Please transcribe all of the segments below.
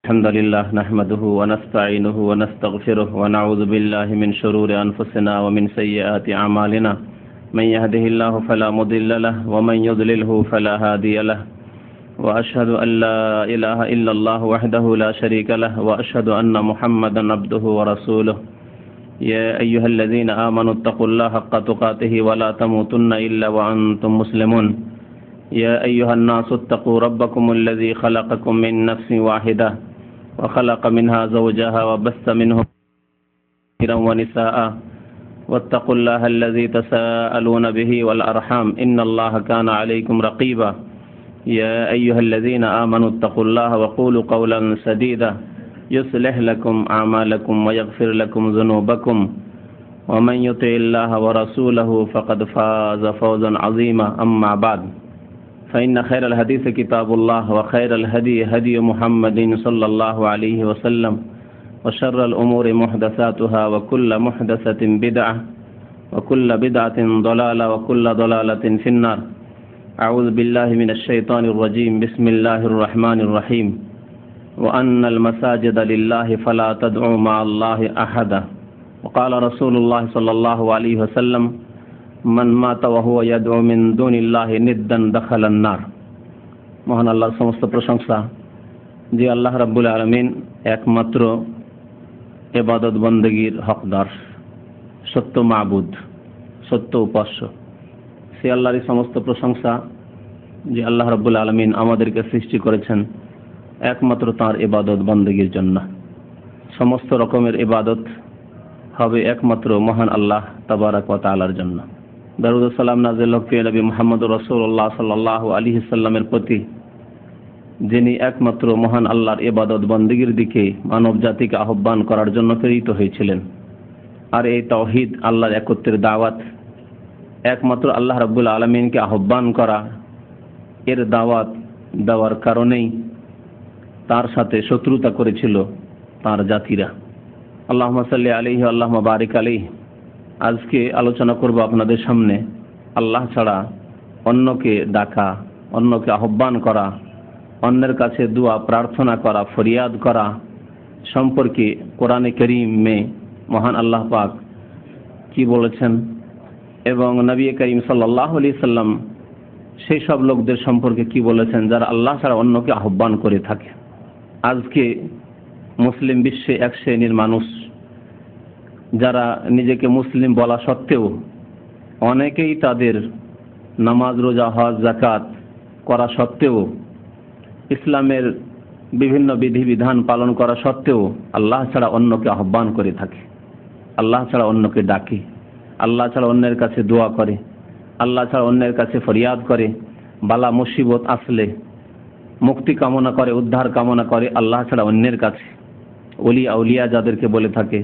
الحمد لله نحمده ونستعينه ونستغفره ونعوذ بالله من شرور أنفسنا ومن سيئات أعمالنا من يهده الله فلا مضل له ومن يضلله فلا هادي له وأشهد أن لا إله إلا الله وحده لا شريك له وأشهد أن محمدا عبده ورسوله يا أيها الذين آمنوا اتقوا الله حق تقاته ولا تموتن إلا وأنتم مسلمون يا أيها الناس اتقوا ربكم الذي خلقكم من نفس واحدة وخلق منها زوجها وبث منهم رجالا ونساء واتقوا الله الذي تساءلون به والأرحام إن الله كان عليكم رقيبا يا أيها الذين آمنوا اتقوا الله وقولوا قولا سديدا يصلح لكم أعمالكم ويغفر لكم ذنوبكم ومن يطع الله ورسوله فقد فاز فوزا عظيما أما بعد فإن خير الحديث كتاب الله وخير الهدي هدي محمد صلى الله عليه وسلم وشر الأمور محدثاتها وكل محدثة بدعة وكل بدعة ضلالة وكل ضلالة في النار أعوذ بالله من الشيطان الرجيم بسم الله الرحمن الرحيم وأن المساجد لله فلا تدعوا مع الله أحدا وقال رسول الله صلى الله عليه وسلم من مات وهو يدعو من دون الله ندا دخل النار মহান আল্লাহর সমস্ত প্রশংসা যে আল্লাহ রাব্বুল আলামিন একমাত্র ইবাদত বন্দেগীর হকদার, সত্য মাবুদ, সত্য উপাস্য। সে আল্লাহরই সমস্ত প্রশংসা যে আল্লাহ রাব্বুল আলামিন আমাদেরকে সৃষ্টি করেছেন একমাত্র তাঁর ইবাদত বন্দেগীর জন্য। সমস্ত রকমের ইবাদত হবে একমাত্র মহান আল্লাহ তাবারাক ওয়া তাআলার জন্য। দরুদ ও সালাম নাযিল হোক প্রিয় নবী মুহাম্মদ রাসূলুল্লাহ সাল্লাল্লাহু আলাইহি সাল্লামের প্রতি, যিনি একমাত্র মহান আল্লাহর ইবাদত বন্দেগীর দিকে মানব জাতিকে আহ্বান করার জন্য প্রেরিত হয়েছিলেন। আর এই তাওহীদ, আল্লাহর একত্বের দাওয়াত, একমাত্র আল্লাহ রাব্বুল আলামিনকে আহ্বান করা, এর দাওয়াত দেওয়ার কারণেই তার সাথে শত্রুতা করেছিল তার জাতিরা। আল্লাহুম্মা সাল্লি আলাইহি আল্লাহুম্মা বারিক আলাইহি। আজকে আলোচনা করব আপনাদের সামনে আল্লাহ ছাড়া অন্যকে ডাকা, অন্যকে আহ্বান করা, অন্যের কাছে দোয়া প্রার্থনা করা, ফরিয়াদ করা সম্পর্কে কোরআনে কারীমে মহান আল্লাহ পাক কি বলেছেন এবং নবী করিম সাল্লাল্লাহু আলাইহি সাল্লাম সেই সব লোকদের সম্পর্কে কি বলেছেন যারা আল্লাহ ছাড়া অন্যকে আহ্বান করে থাকে। আজকে মুসলিম বিশ্বে এক শ্রেণীর মানুষ যারা নিজেকে মুসলিম বলা সত্ত্বেও অনেকেই তাদের নামাজ, রোজা, হজ, যাকাত করা সত্ত্বেও, ইসলামের বিভিন্ন বিধিবিধান পালন করা সত্ত্বেও আল্লাহ ছাড়া অন্যকে আহ্বান করে থাকে, আল্লাহ ছাড়া অন্যকে ডাকে, আল্লাহ ছাড়া অন্যের কাছে দোয়া করে, আল্লাহ ছাড়া অন্যের কাছে ফরিয়াদ করে, বালা মুসিবত আসলে মুক্তি কামনা করে, উদ্ধার কামনা করে আল্লাহ ছাড়া অন্যের কাছে। ওলি আউলিয়া যাদেরকে বলে থাকে,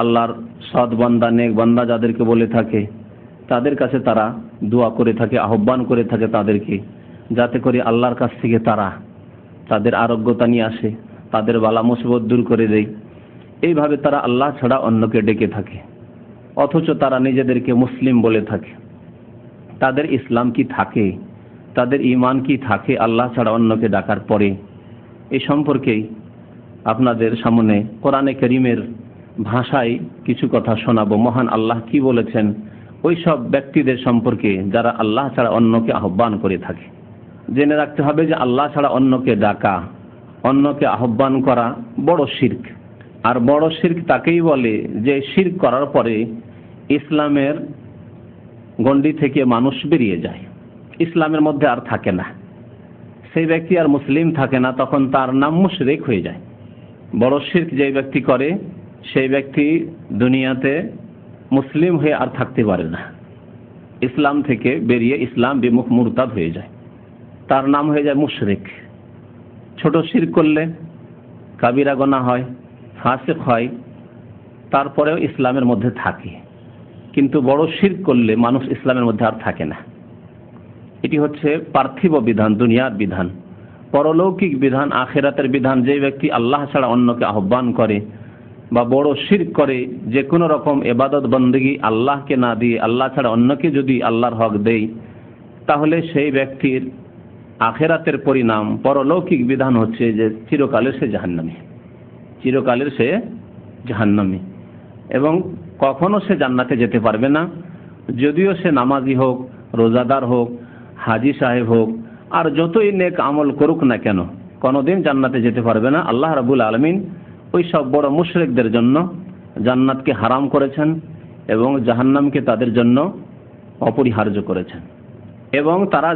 আল্লাহর সৎ বান্দা, নেক বান্দা যাদেরকে বলে থাকে, তাদের কাছে তারা দোয়া করে থাকে, আহ্বান করে থাকে তাদেরকে, যাতে করে আল্লাহর কাছ থেকে তারা তাদের আরোগ্যতা নিয়ে আসে, তাদের বালা মুসিবত দূর করে দেয়। এইভাবে তারা আল্লাহ ছাড়া অন্যকে ডেকে থাকে, অথচ তারা নিজেদেরকে মুসলিম বলে থাকে। তাদের ইসলাম কি থাকে, তাদের ঈমান কি থাকে আল্লাহ ছাড়া অন্যকে ডাকার পরে? এই সম্পর্কেই আপনাদের সামনে কোরআনে কারীমের ভাষায় কিছু কথা শোনাবো। মহান আল্লাহ কি বলেছেন ওই সব ব্যক্তিদের সম্পর্কে যারা আল্লাহ ছাড়া অন্যকে আহ্বান করে থাকে। জেনে রাখতে হবে যে আল্লাহ ছাড়া অন্যকে ডাকা, অন্যকে আহ্বান করা বড় শিরক। আর বড় শিরক তাকেই বলে যে শিরক করার পরে ইসলামের গণ্ডি থেকে মানুষ বেরিয়ে যায়, ইসলামের মধ্যে আর থাকে না, সেই ব্যক্তি আর মুসলিম থাকে না, তখন তার নাম মুশরিক হয়ে যায়। বড় শিরক যে ব্যক্তি করে সেই ব্যক্তি দুনিয়াতে মুসলিম হয়ে আর থাকতে পারে না, ইসলাম থেকে বেরিয়ে ইসলাম বিমুখ মুরতাদ হয়ে যায়, তার নাম হয়ে যায় মুশরিক। ছোট শিরক করলে কাবিরা গুনাহ হয়, ফাসিক হয়, তারপরেও ইসলামের মধ্যে থাকে, কিন্তু বড় শিরক করলে মানুষ ইসলামের মধ্যে আর থাকে না। এটি হচ্ছে পার্থিব বিধান, দুনিয়ার বিধান। পরলৌকিক বিধান, আখিরাতের বিধান, যে ব্যক্তি আল্লাহ ছাড়া অন্যকে আহ্বান করে বা বড় শিরক করে, যে কোনো রকম ইবাদত বন্দেগী আল্লাহকে না দিয়ে আল্লাহ ছাড়া অন্যকে যদি আল্লাহর হক দেয়, তাহলে সেই ব্যক্তির আখেরাতের পরিণাম, পরলৌকিক বিধান হচ্ছে যে চিরকালের সে জাহান্নামী, চিরকালের সে জাহান্নামী, এবং কখনো সে জান্নাতে যেতে পারবে না। যদিও সে নামাজি হোক, রোজাদার হোক, হাজি সাহেব হোক, আর যতই নেক আমল করুক না কেন, কোনোদিন জান্নাতে যেতে পারবে না। আল্লাহ রাব্বুল আলামিন ওই সব বড় মুশরিকদের জন্য জান্নাতকে হারাম করেছেন এবং জাহান্নামকে তাদের জন্য অপরিহার্য করেছেন, এবং তারা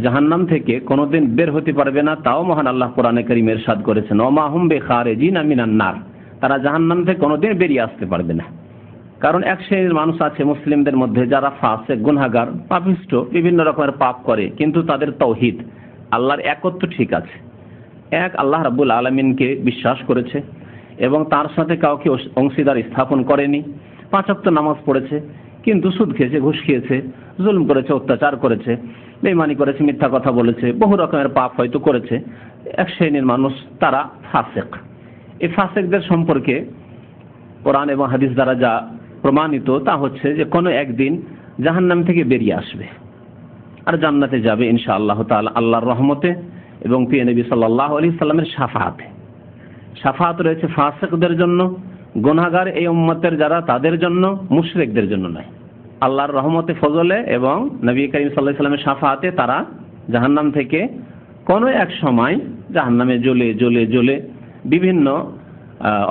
জাহান্নাম থেকে কোনোদিন বের হতে পারবে না। তাও মহান আল্লাহ কোরআনে কারীমে ইরশাদ করেছেন, ওমা হুম বিখারিজিনা মিনান নার, তারা জাহান্নাম থেকে কোনোদিন বেরিয়ে আসতে পারবে না। কারণ এক শ্রেণীর মানুষ আছে মুসলিমদের মধ্যে যারা ফাসিক, গুনাহগার, পাপিষ্ঠ, বিভিন্ন রকমের পাপ করে, কিন্তু তাদের তাওহীদ, আল্লাহর একত্ব ঠিক আছে। এক আল্লাহ রাব্বুল আলামিনকে বিশ্বাস করেছে এবং তার সাথে কাউকে অংশীদার স্থাপন করেনি। 5 ওয়াক্ত নামাজ পড়েছে, কিন্তু সুদ খেয়েছে, ঘুষ খেয়েছে, জুলুম করেছে, অত্যাচার করেছে, বেঈমানি করেছে, মিথ্যা কথা বলেছে, বহু রকমের পাপ হয়তো করেছে। এক শ্রেণীর মানুষ, তারা ফাসিক। এই ফাসিকদের সম্পর্কে কোরআন এবং হাদিস দ্বারা যা প্রমাণিত তা হচ্ছে যে কোনো একদিন জাহান্নাম থেকে বেরিয়ে আসবে আর জান্নাতে যাবে ইনশাআল্লাহ তাআলা আল্লাহর রহমতে এবং প্রিয় নবী সাল্লাল্লাহু আলাইহি সাল্লামের শাফাআতে। শাফাআত রয়েছে ফাসিকদের জন্য, গুনাহগার এই উম্মতের যারা, তাদের জন্য, মুশরিকদের জন্য নয়। আল্লাহর রহমতে, ফজলে এবং নবী করিম সাল্লাল্লাহু আলাইহি সাল্লামের শাফাআতে তারা জাহান্নাম থেকে কোনো এক সময় জাহান্নামে জ্বলে জ্বলে জ্বলে বিভিন্ন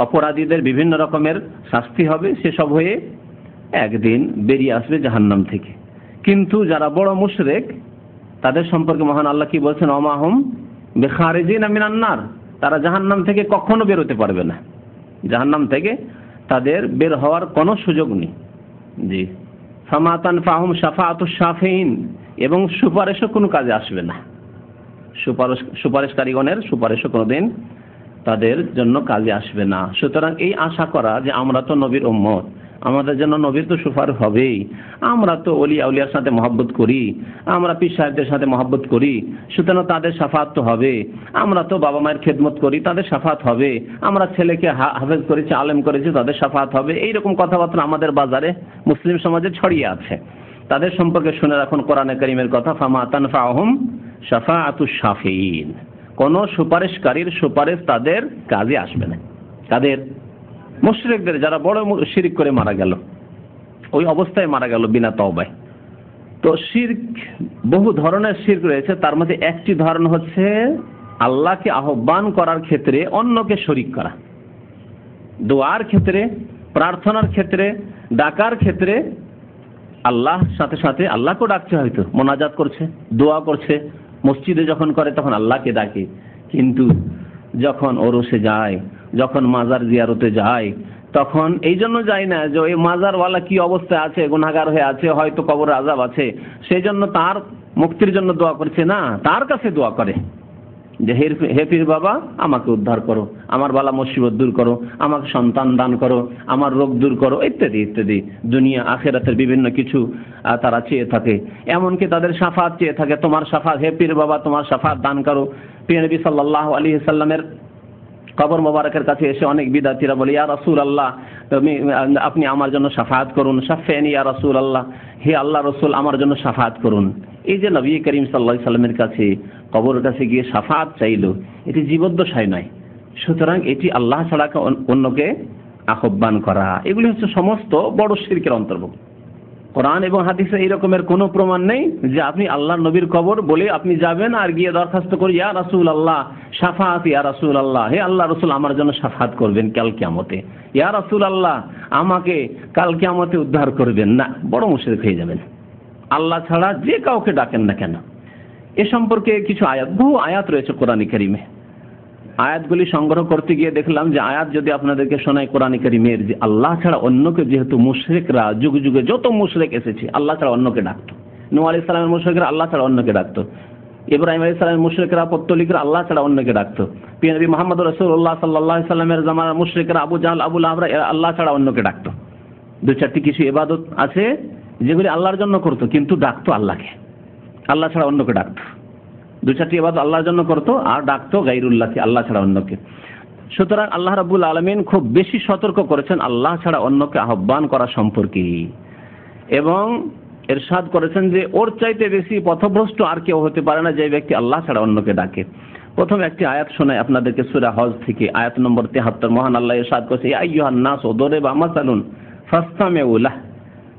অপরাধীদের বিভিন্ন রকমের শাস্তি হবে, সেসব হয়ে একদিন বেরিয়ে আসবে জাহান্নাম থেকে। কিন্তু যারা বড় মুশরিক, তাদের সম্পর্কে মহান আল্লাহ কি বলছেন, ওমা হুম বিখারিজিনা মিনান নার, তারা জাহান্নাম থেকে কখনো বের হতে পারবে না, জাহান্নাম থেকে তাদের বের হওয়ার কোনো সুযোগ নেই। জি, ফামা তানফাহুম শাফাআতুশ শাফিঈন, এবং সুপারিশও কোনো কাজে আসবে না। সুপারিশকারীগণের সুপারিশও কোনোদিন তাদের জন্য কাজে আসবে না। সুতরাং এই আশা করা যে আমরা তো নবীর উম্মত, আমাদের জন্য নবীর তো সুপারিশ হবেই, আমরা তো ওলিয়া উলিয়ার সাথে মহব্বত করি, আমরা পীর সাহেবদের সাথে মহব্বত করি, সুতরাং তাদের শাফাআত তো হবে, আমরা তো বাবা মায়ের খেদমত করি, তাদের শাফাআত হবে, আমরা ছেলেকে হাফেজ করেছি, আলেম করেছি, তাদের শাফাআত হবে। এইরকম কথাবার্তা আমাদের বাজারে মুসলিম সমাজে ছড়িয়ে আছে। তাদের সম্পর্কে শুনে রাখুন কোরআনে কারীমের কথা, ফামা তানফাহুম শাফাআতুশ শাফিঈন, কোন সুপারিশকারীর সুপারিশ তাদের কাজে আসবে না। তাদের মুশরিকদের, যারা বড় শিরক করে মারা গেল, ওই অবস্থায় মারা গেল বিনা তওবায়। তো শিরক, বহু ধরনের শিরক রয়েছে, তার মধ্যে একটি ধরন হচ্ছে আল্লাহকে আহ্বান করার ক্ষেত্রে অন্যকে শরীক করা। দোয়ার ক্ষেত্রে, প্রার্থনার ক্ষেত্রে, ডাকার ক্ষেত্রে আল্লাহর সাথে সাথে আল্লাহকেও ডাকছে, হয়তো মোনাজাত করছে, দোয়া করছে, মসজিদে যখন করে তখন আল্লাহকে ডাকে। কিন্তু যখন ওরসে যায়, যখন মাজার জিয়ারতে যায়, তখন এই জন্য যায় না যে ওই মাজারওয়ালা কি অবস্থায় আছে, গুনাহগার হয়ে আছে, হয়তো কবরে আযাব আছে, সেই জন্য তার মুক্তির জন্য দোয়া করছে না, তার কাছে দোয়া করে যে হে পীর বাবা, আমাকে উদ্ধার করো, আমার বালা মুসিবত দূর করো, আমাকে সন্তান দান করো, আমার রোগ দূর করো, ইত্যাদি ইত্যাদি। দুনিয়া আখিরাতের বিভিন্ন কিছু তারা চেয়ে থাকে, এমনকি তাদের শাফাআত চেয়ে থাকে, তোমার শাফাআত, হে পীর বাবা তোমার শাফাআত দান করো। প্রিয় নবী সাল্লাল্লাহু আলাইহি সাল্লামের কবর মোবারকের কাছে এসে অনেক বিদআতীরা বলে, ইয়া রাসূলুল্লাহ, আপনি আমার জন্য শাফাআত করুন, শাফিনি ইয়া রাসূলুল্লাহ, হে আল্লাহ রাসূল আমার জন্য শাফাআত করুন। এই যে নবী করিম সাল্লাল্লাহু আলাইহি সাল্লামের কাছে, কবরের কাছে গিয়ে শাফাআত চাইলো, এটি জীবদ্দশায় নয়। সুতরাং এটি আল্লাহ ছাড়া অন্যকে আহ্বান করা, এগুলি হচ্ছে সমস্ত বড় শিরকের অন্তর্ভুক্ত। কোরআন এবং হাদিসে এই রকমের কোনো প্রমাণ নেই যে আপনি আল্লাহর নবীর কবর বলে আপনি যাবেন আর গিয়ে দরখাস্ত করি, ইয়া রাসূলুল্লাহ শাফাআত, ইয়া রাসূলুল্লাহ, হে আল্লাহ রাসূল আমার জন্য শাফাআত করবেন কাল কিয়ামতে, ইয়া রাসূলুল্লাহ আমাকে কাল কিয়ামতে উদ্ধার করবেন। না, বড় মুশরিক হয়ে যাবেন। আল্লাহ ছাড়া যে কাউকে ডাকেন না কেন। এ সম্পর্কে কিছু আয়াত, বহু আয়াত রয়েছে কোরআনে কারীমে। আয়াতগুলি সংগ্রহ করতে গিয়ে দেখলাম যে আয়াত যদি আপনাদেরকে শোনায় কোরআনে কারীমের, যে আল্লাহ ছাড়া অন্যকে, যেহেতু মুশরিকরা যুগে যুগে যত মুশরিক এসেছে আল্লাহ ছাড়া অন্যকে ডাকতো। নূহ আলাইহিস সালামের মুশরিকরা আল্লাহ ছাড়া অন্যকে ডাকতো, ইব্রাহিম আলাইহিস সালামের মুশরিকরা, পত্তলিকরা আল্লাহ ছাড়া অন্যকে ডাকতো, প্রিয় নবী মুহাম্মদ রাসূলুল্লাহ সাল্লাল্লাহু আলাইহি সাল্লামের জামানার মুশরিকরা আবু জাহল, আবু লাহাব আল্লাহ ছাড়া অন্যকে ডাকতো। দুই চারটি কিছু ইবাদত আছে যেগুলি আল্লাহর জন্য করতো, কিন্তু ডাকতো আল্লাহকে, আল্লাহ ছাড়া অন্যকে ডাকতো। দুই চারটি ইবাদত আল্লাহর জন্য করতো আর ডাকতো গায়রুল্লাহকে, আল্লাহ ছাড়া অন্যকে। সুতরাং আল্লাহ রাব্বুল আলামিন খুব বেশি সতর্ক করেছেন আল্লাহ ছাড়া অন্যকে আহ্বান করা সম্পর্কে। এবং ইরশাদ করেছেন যে ওর চাইতে বেশি পথভ্রষ্ট আর কেউ হতে পারে না যে ব্যক্তি আল্লাহ ছাড়া অন্যকে ডাকে। প্রথম একটি আয়াত শোনায় আপনাদেরকে সূরা হজ থেকে, আয়াত নম্বর 73। মহান আল্লাহ ইরশাদ করেছে, ইয়া আইয়ুহান নাস দরিবা মাসালুন ফাসতামিউ লাহ।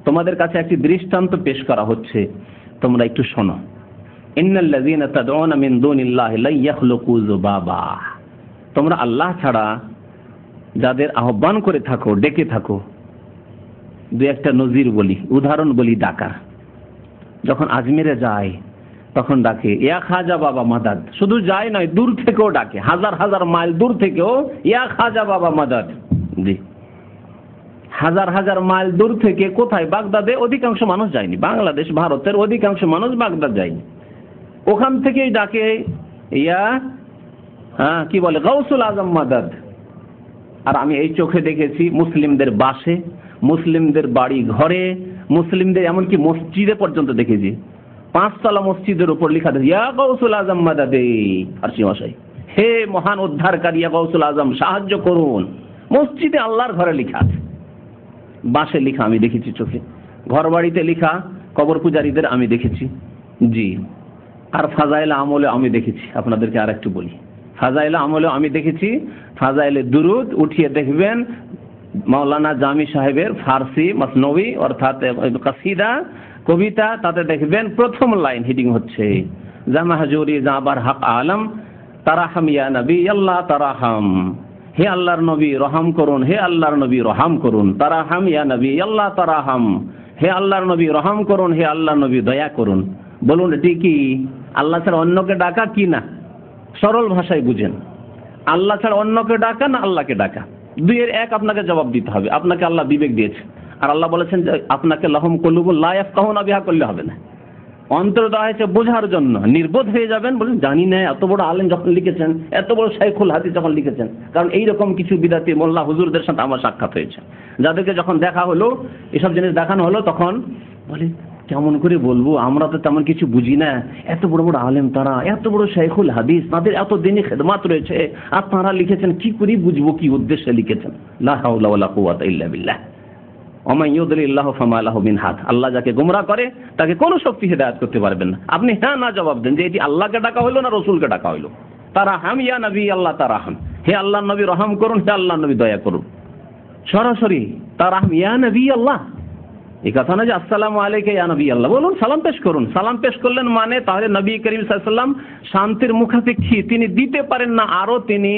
তোমাদের কাছে একটি দৃষ্টান্ত পেশ করা হচ্ছে, তোমরা একটু শোনো। ইন্নাল্লাযীনা তাদউনা মিন দুনিল্লাহি লা ইয়াখলুকু যুবাবা। তোমরা আল্লাহ ছাড়া যাদের আহ্বান করে থাকো, ডেকে থাকো, দুই একটা নজির বলি, উদাহরণ বলি ডাকার। যখন আজমিরে যায় তখন ডাকে ইয়া খাজা বাবা মাদাদ। শুধু যায় নয়, দূর থেকেও ডাকে, হাজার হাজার মাইল দূর থেকেও ইয়া খাজা বাবা মাদাদ। জি, হাজার হাজার মাইল দূর থেকে। কোথায়? বাগদাদে অধিকাংশ মানুষ যায়নি, বাংলাদেশ ভারতের অধিকাংশ মানুষ বাগদাদ যায়নি, ওখান থেকেই ডাকে ইয়া কি বলে গাউসুল আজম মাদাদ। আর আমি এই চোখে দেখেছি মুসলিমদের বাসে, মুসলিমদের বাড়ি ঘরে, মুসলিমদের এমনকি মসজিদে পর্যন্ত দেখেছি, 5 তলা মসজিদের উপর লেখা থাকে ইয়া গাউসুল আজম মাদাদে। আরশি মশাই, হে মহান উদ্ধারকারী ইয়া গাউসুল আজম, সাহায্য করুন। মসজিদে আল্লাহর ঘরে লেখা আছে, বাসে লেখা আমি দেখেছি চোখে, ঘর বাড়িতে লেখা কবর পূজারীদের আমি দেখেছি। জি, আর ফাজাইলে আমলে আমি দেখেছি। আপনাদেরকে আর একটু বলি, ফাজাইলে আমলে আমি দেখেছি, ফাজাইলে দুরুদ উঠিয়ে দেখবেন মাওলানা জামি সাহেবের ফার্সি মসনবী অর্থাৎ কাসিদা কবিতা, তাতে দেখবেন প্রথম লাইন হিডিং হচ্ছে জামা হাজুরি জাবার হক আলম তারাহাম ইয়া নবী আল্লাহ তারাহাম। হে আল্লাহর নবী রহম করুন, হে আল্লাহর নবী রহম করুন। তারাহাম ইয়া নবী আল্লাহ তারাহাম, হে আল্লাহর নবী রহম করুন, হে আল্লাহর নবী দয়া করুন। বলুন এটি কি আল্লাহ ছাড়া অন্যকে ডাকা কি না? সরল ভাষায় বুঝেন, আল্লাহ ছাড়া অন্যকে ডাকা না আল্লাহকে ডাকা? দুইয়ের এক আপনাকে জবাব দিতে হবে। আপনাকে আল্লাহ বিবেক দিয়েছে, আর আল্লাহ বলেছেন যে আপনাকে লাহুম কুলুবুন লা ইয়াফকাহুনা বিহা করলে হবে না, অন্তর দেওয়া হয়েছে বোঝার জন্য। নির্বোধ হয়ে যাবেন, বলেন জানি না। এত বড় আলেম যখন লিখেছেন, এত বড় শাইখুল হাদিস যখন লিখেছেন, কারণ এইরকম কিছু বিদাতি মোল্লা হুজুরদের সাথে আমার সাক্ষাৎ হয়েছে, যাদেরকে যখন দেখা হলো, এসব জিনিস দেখানো হলো, তখন বলে কেমন করে বলবো, আমরা তো তেমন কিছু বুঝি না, এত বড় বড় আলেম তারা, এত বড় শাইখুল হাদিস, তাদের এত দিনই খেদমাত রয়েছে, আর তারা লিখেছেন, কি করে বুঝবো কি উদ্দেশ্যে লিখেছেন? লা হাওলা ওয়ালা কুওয়াতা ইল্লা বিল্লাহ। ওয়া ইউদলিল্লাহু ফামা লাহু মিন হাদ। আল্লাহ যাকে গোমরাহ করে তাকে কোনো শক্তি হেদায়েত করতে পারবেন না। আপনি হ্যাঁ না জবাব দেন যে এটি আল্লাহকে ডাকা হইলো না রসুলকে ডাকা হইলো। তারাহাম ইয়া নবী আল্লাহ তারাহাম, হে আল্লাহর নবী রহম করুন, হে আল্লাহর নবী দয়া করুন। সরাসরি তারাহাম ইয়া নবী আল্লাহ, এই কথা না যে আসসালামু আলাইকা ইয়া নবী আল্লাহ। বলুন সালাম পেশ করুন। সালাম পেশ করলেন মানে তাহলে নবী করিম সাল্লাল্লাহু আলাইহি ওয়াসাল্লাম শান্তির মুখাপেক্ষী, তিনি দিতে পারেন না, আরো তিনি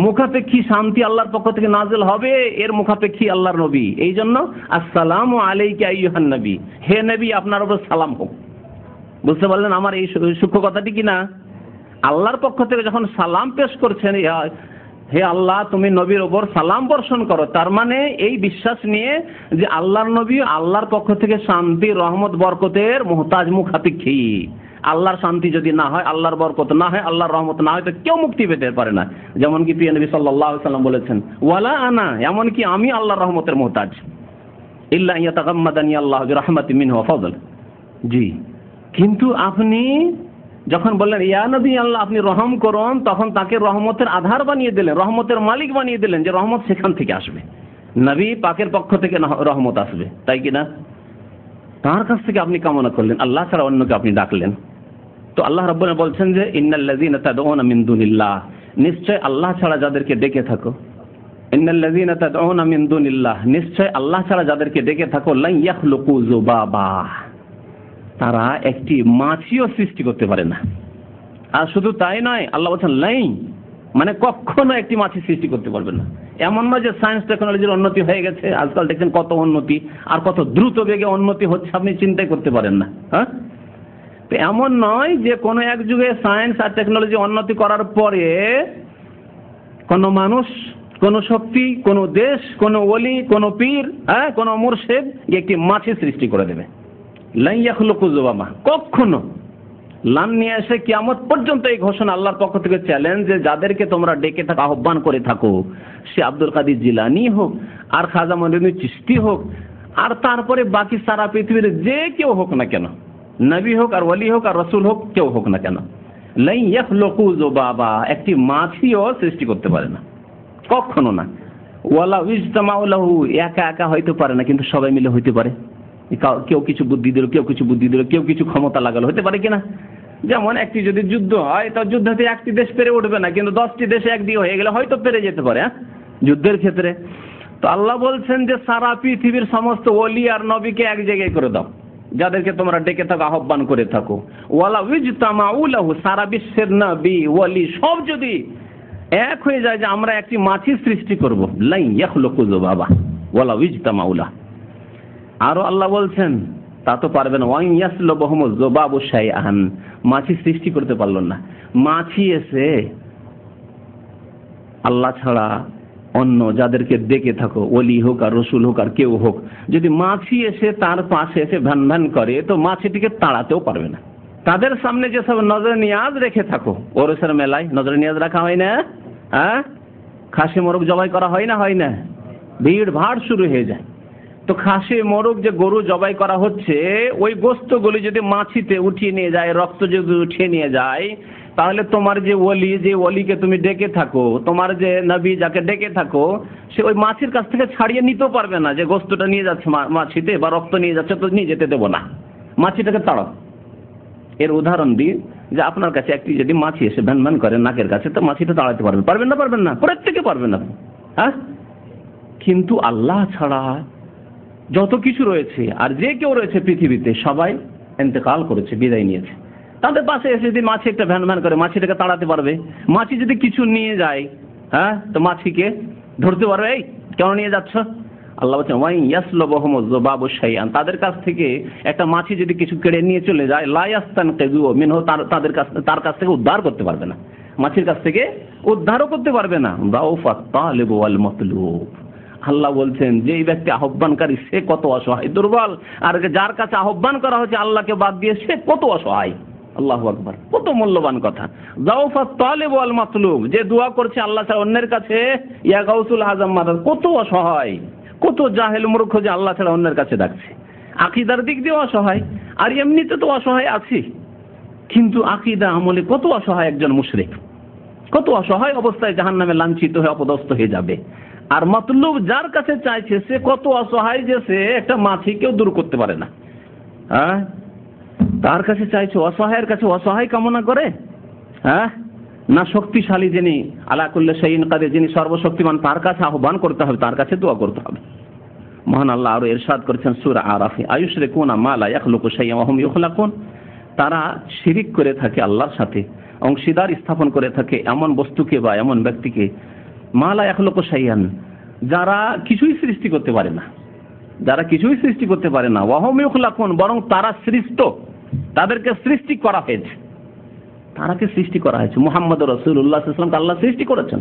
মুখাপেক্ষী শান্তি আল্লাহর পক্ষ থেকে নাজিল হবে, এর মুখাপেক্ষী আল্লাহর নবী। এই জন্য আসসালামু আলাইকা আইয়ুহান নবী, হে নবী আপনার উপর সালাম হোক। বুঝতে পারলেন আমার এই সূক্ষ্ম কথাটি কি না? আল্লাহর পক্ষ থেকে যখন সালাম পেশ করছেন, হে আল্লাহ তুমি নবীর ওপর সালাম বর্ষণ করো, তার মানে এই বিশ্বাস নিয়ে যে আল্লাহর নবী আল্লাহর পক্ষ থেকে শান্তি রহমত বরকতের মুহতাজ মুখাপেক্ষী। আল্লাহর শান্তি যদি না হয়, আল্লাহর বরকত না হয়, আল্লাহর রহমত না হয়, তো কেউ মুক্তি পেতে পারে না। যেমন কি প্রিয় নবী সাল্লাল্লাহু আলাইহি ওয়াসাল্লাম বলেছেন, ওয়ালা আনা, এমন কি আমি আল্লাহর রহমতের মুহতাজ, ইল্লা ইয়াতাগাম্মাদানি আল্লাহু বিরহমাতিন মিনহু ওয়া ফাদল। জি, কিন্তু আপনি যখন বললেন ইয়া নবী আল্লাহ আপনি রহম করুন, তখন তাকে রহমতের আধার বানিয়ে দিলেন, রহমতের মালিক বানিয়ে দিলেন, যে রহমত সেখান থেকে আসবে, নবী পাকের পক্ষ থেকে রহমত আসবে, তাই কিনা? তার কাছ থেকে আপনি কামনা করলেন, আল্লাহ ছাড়া অন্যকে আপনি ডাকলেন। তো আল্লাহ রাব্বুল আলামিন বলছেন যে ইন্নাল্লাযীনা তাদউনা মিন দুনিল্লাহ, নিশ্চয় আল্লাহ ছাড়া যাদেরকে ডেকে থাকো, ইন্নাল্লাযীনা তাদউনা মিন দুনিল্লাহ, নিশ্চয় আল্লাহ ছাড়া যাদেরকে ডেকে থাকো, লা ইয়াখলুকু যুবাবা, তারা একটি মাছিও সৃষ্টি করতে পারে না। আর শুধু তাই নয়, আল্লাহ বলছেন লাই, মানে কখনো একটি মাছি সৃষ্টি করতে পারবে না। এমন নয় যে সায়েন্স টেকনোলজির উন্নতি হয়ে গেছে, আজকাল দেখছেন কত উন্নতি, আর কত দ্রুত বেগে উন্নতি হচ্ছে, আপনি চিন্তাই করতে পারেন না। হ্যাঁ, তো এমন নয় যে কোনো এক যুগে সায়েন্স আর টেকনোলজি উন্নতি করার পরে কোনো মানুষ, কোনো শক্তি, কোনো দেশ, কোনো ওলি, কোনো পীর, কোনো মুর্শিদ একটি মাছি সৃষ্টি করে দেবে। লা ইয়াখলুকু যুবাবা, কখনো। লান নিয়ে এসে কিয়ামত পর্যন্ত এই ঘোষণা আল্লাহর পক্ষ থেকে চ্যালেঞ্জ, যে যাদেরকে তোমরা ডেকে থাকো, আহ্বান করে থাকো, সে আব্দুল কাদের জিলানী হোক, আর খাজা মঈনুদ্দিন চিশতি হোক, আর তারপরে বাকি সারা পৃথিবীর যে কেউ হোক না কেন, নবী হোক আর ওলি হোক আর রসুল হোক, কেউ হোক না কেন, লা ইয়াখলুকু যুবাবা, একটি মাছিও সৃষ্টি করতে পারে না, কখনো না। ওয়ালা ইজতামাউ লাহু, একা একা হইতে পারে না, কিন্তু সবাই মিলে হইতে পারে। কেউ কিছু বুদ্ধি দিল, কেউ কিছু বুদ্ধি দিল, কেউ কিছু ক্ষমতা লাগালো, হতে পারে কিনা? যেমন একটি যদি যুদ্ধ হয়, তো যুদ্ধতে একটি দেশ পেরে উঠবে না, কিন্তু 10টি দেশে একদিকে হয়ে গেলে হয়তো পেরে যেতে পারে যুদ্ধের ক্ষেত্রে। তো আল্লাহ বলছেন যে সারা পৃথিবীর সমস্ত ওলি আর নবীকে এক জায়গায় করে দাও, যাদেরকে তোমরা ডেকে থাকো, আহ্বান করে থাকো। ওয়ালা ইজতামাউ লাহু, সারা বিশ্বের নবী ওলি সব যদি এক হয়ে যায় যে আমরা একটি মাছি সৃষ্টি করব, লাই ইয়াখলুকু যুবাবা ওয়ালা ইজতামাউ লাহু। আরো আল্লাহ বলছেন তা তো পারবেন, ওয়ান ইয়াসলুবহুম যুবাবু শাইআন, মাছি সৃষ্টি করতে পারল না। মাছি এসে আল্লাহ ছাড়া অন্য যাদেরকে দেখে থাকো, ওলি হোক আর রসুল হোক আর কেউ হোক, যদি মাছি এসে তার পাশে এসে ভ্যান ভ্যান করে, তো মাছিটিকে তাড়াতেও পারবে না। তাদের সামনে যেসব নজর নিয়াজ রেখে থাকো, ওরসের মেলায় নজর নিয়াজ রাখা হয় না? খাসি মোরগ জবাই করা হয় না? হয় না? ভিড় ভাড় শুরু হয়ে যায়। তো খাসি মোরগ যে গরু জবাই করা হচ্ছে, ওই গোস্তগুলি যদি মাছিতে উঠিয়ে নিয়ে যায়, রক্ত যদি উঠিয়ে নিয়ে যায়, তাহলে তোমার যে ওলিকে তুমি ডেকে থাকো, তোমার যে নবী যাকে ডেকে থাকো, সে ওই মাছির কাছ থেকে ছাড়িয়ে নিতেও পারবে না যে গোস্তটা নিয়ে যাচ্ছে মাছিতে বা রক্ত নিয়ে যাচ্ছে, তো নিয়ে যেতে দেবো না, মাছিটাকে তাড়াও। এর উদাহরণ দিই যে আপনার কাছে একটি যদি মাছি এসে ভ্যান ভ্যান করে নাকের কাছে, তো মাছিটা তাড়াতে পারবেন? পারবেন না? পারবেন না? প্রত্যেকে পারবেন না। কিন্তু আল্লাহ ছাড়া যত কিছু রয়েছে আর যে কেউ রয়েছে পৃথিবীতে, সবাই ইন্তেকাল করেছে, বিদায় নিয়েছে। তাদের পাশে এসে যদি মাছি একটা ভ্যান ভ্যান করে, মাছিটাকে তাড়াতে পারবে? মাছি যদি কিছু নিয়ে যায়, তো মাছিকে ধরতে পারবে? এই কেন নিয়ে যাচ্ছ? আল্লাহ বলছেন ওয়াই ইয়াসলুবহুম যুবাবু শাইআন, তাদের কাছ থেকে একটা মাছি যদি কিছু কেড়ে নিয়ে চলে যায়, লা ইয়াস্তানকিযু মিনহু, তার কাছ থেকে উদ্ধার করতে পারবে না, মাছির কাছ থেকে উদ্ধারও করতে পারবে না। রাউফাত তালিব ওয়াল মাতলুব, আল্লাহ বলছেন যে এই ব্যক্তি আহ্বানকারী সে কত অসহায়, দুর্বল, আর যার কাছে আহ্বান করা হচ্ছে আল্লাহকে বাদ দিয়ে সে কত অসহায়। আল্লাহু আকবার, কত মূল্যবান কথা। যাওফাত তালিব ওয়াল মাতলুব, যে দোয়া করছে আল্লাহ ছাড়া অন্যের কাছে, ইয়া গাউসুল আজম মাদাদ, কত অসহায়, কত জাহেল মূর্খ যে আল্লাহ ছাড়া অন্যের কাছে ডাকছে। আকীদার দিক দিয়ে অসহায়, আর এমনিতে তো অসহায় আছি, কিন্তু আকীদা আমলে কত অসহায় একজন মুশরিক, কত অসহায় অবস্থায় জাহান্নামে লাঞ্ছিত হয়ে অপদস্থ হয়ে যাবে। আর মতলুব যার কাছে চাইছে সে কত অসহায় যে সে একটা মাছিকেও দূর করতে পারে না। তার কাছে চাইছে, অসহায়ের কাছে অসহায় কামনা করে? না শক্তিশালী যিনি আলা কুল্লি শাইইন কাদির, যিনি সর্বশক্তিমান, তার কাছে আহ্বান করতে হবে, তার কাছে দোয়া করতে হবে। মহান আল্লাহ আরো ইরশাদ করেছেন সূরা আরাফে, আয়ুশরিকুনা মা লা ইয়াখলুকু শাইআন ওয়া হুম ইখলাকুন, তারা শিরিক করে থাকে আল্লাহর সাথে, অংশীদার স্থাপন করে থাকে এমন বস্তুকে বা এমন ব্যক্তিকে, মা লা ইয়াখলুকু শাইআন, যারা কিছুই সৃষ্টি করতে পারে না, যারা কিছুই সৃষ্টি করতে পারে না, ওয়া হুম ইখলাকুন, বরং তারা সৃষ্ট, তাদেরকে সৃষ্টি করা হয়েছে, তারাকে সৃষ্টি করা হয়েছে। মুহাম্মদ রাসূলুল্লাহ সাল্লাল্লাহু আলাইহি ওয়াসাল্লামকে আল্লাহ সৃষ্টি করেছেন,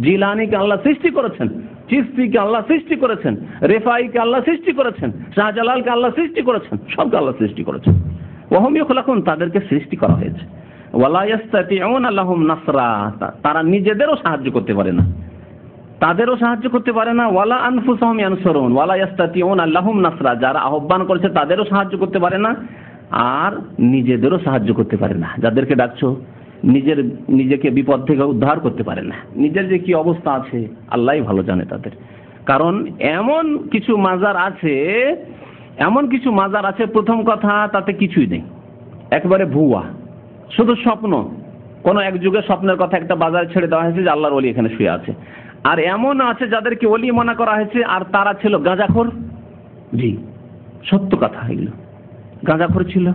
জিলানীকে আল্লাহ সৃষ্টি করেছেন, চিশতিকে আল্লাহ সৃষ্টি করেছেন, রেফাইকে আল্লাহ সৃষ্টি করেছেন, শাহজালালকে আল্লাহ সৃষ্টি করেছেন, সবকে আল্লাহ সৃষ্টি করেছেন। ওয়া হুম ইখলাকুন, তাদেরকে সৃষ্টি করা হয়েছে। ওয়ালা ইস্তাতিউনা লাহুম নাসরা, তারা নিজেদেরও সাহায্য করতে পারে না, তাদেরও সাহায্য করতে পারে না। ওয়ালা আনফুসাহুম ইয়ানসুরুন ওয়ালা ইস্তাতিউনা লাহুম নাসরা, যারা আহ্বান করেছে তাদেরও সাহায্য করতে পারে না, আর নিজেদেরও সাহায্য করতে পারে না। যাদেরকে ডাকছো নিজেকে বিপদ থেকে উদ্ধার করতে পারে না, নিজের যে কি অবস্থা আছে আল্লাহই ভালো জানে তাদের। কারণ এমন কিছু মাজার আছে, এমন কিছু মাজার আছে, প্রথম কথা তাতে কিছুই নেই, একবারে ভুয়া, শুধু স্বপ্ন। কোন এক যুগে স্বপ্নের কথা একটা বাজার ছেড়ে দেওয়া হয়েছে যে আল্লাহর ওলি এখানে শুয়ে আছে। আর এমন আছে যাদেরকে ওলি মনে করা হয়েছে, আর তারা ছিল গাঁজাখোর। জি, সত্য কথা, এগুলো গাঁজাখোর ছিল।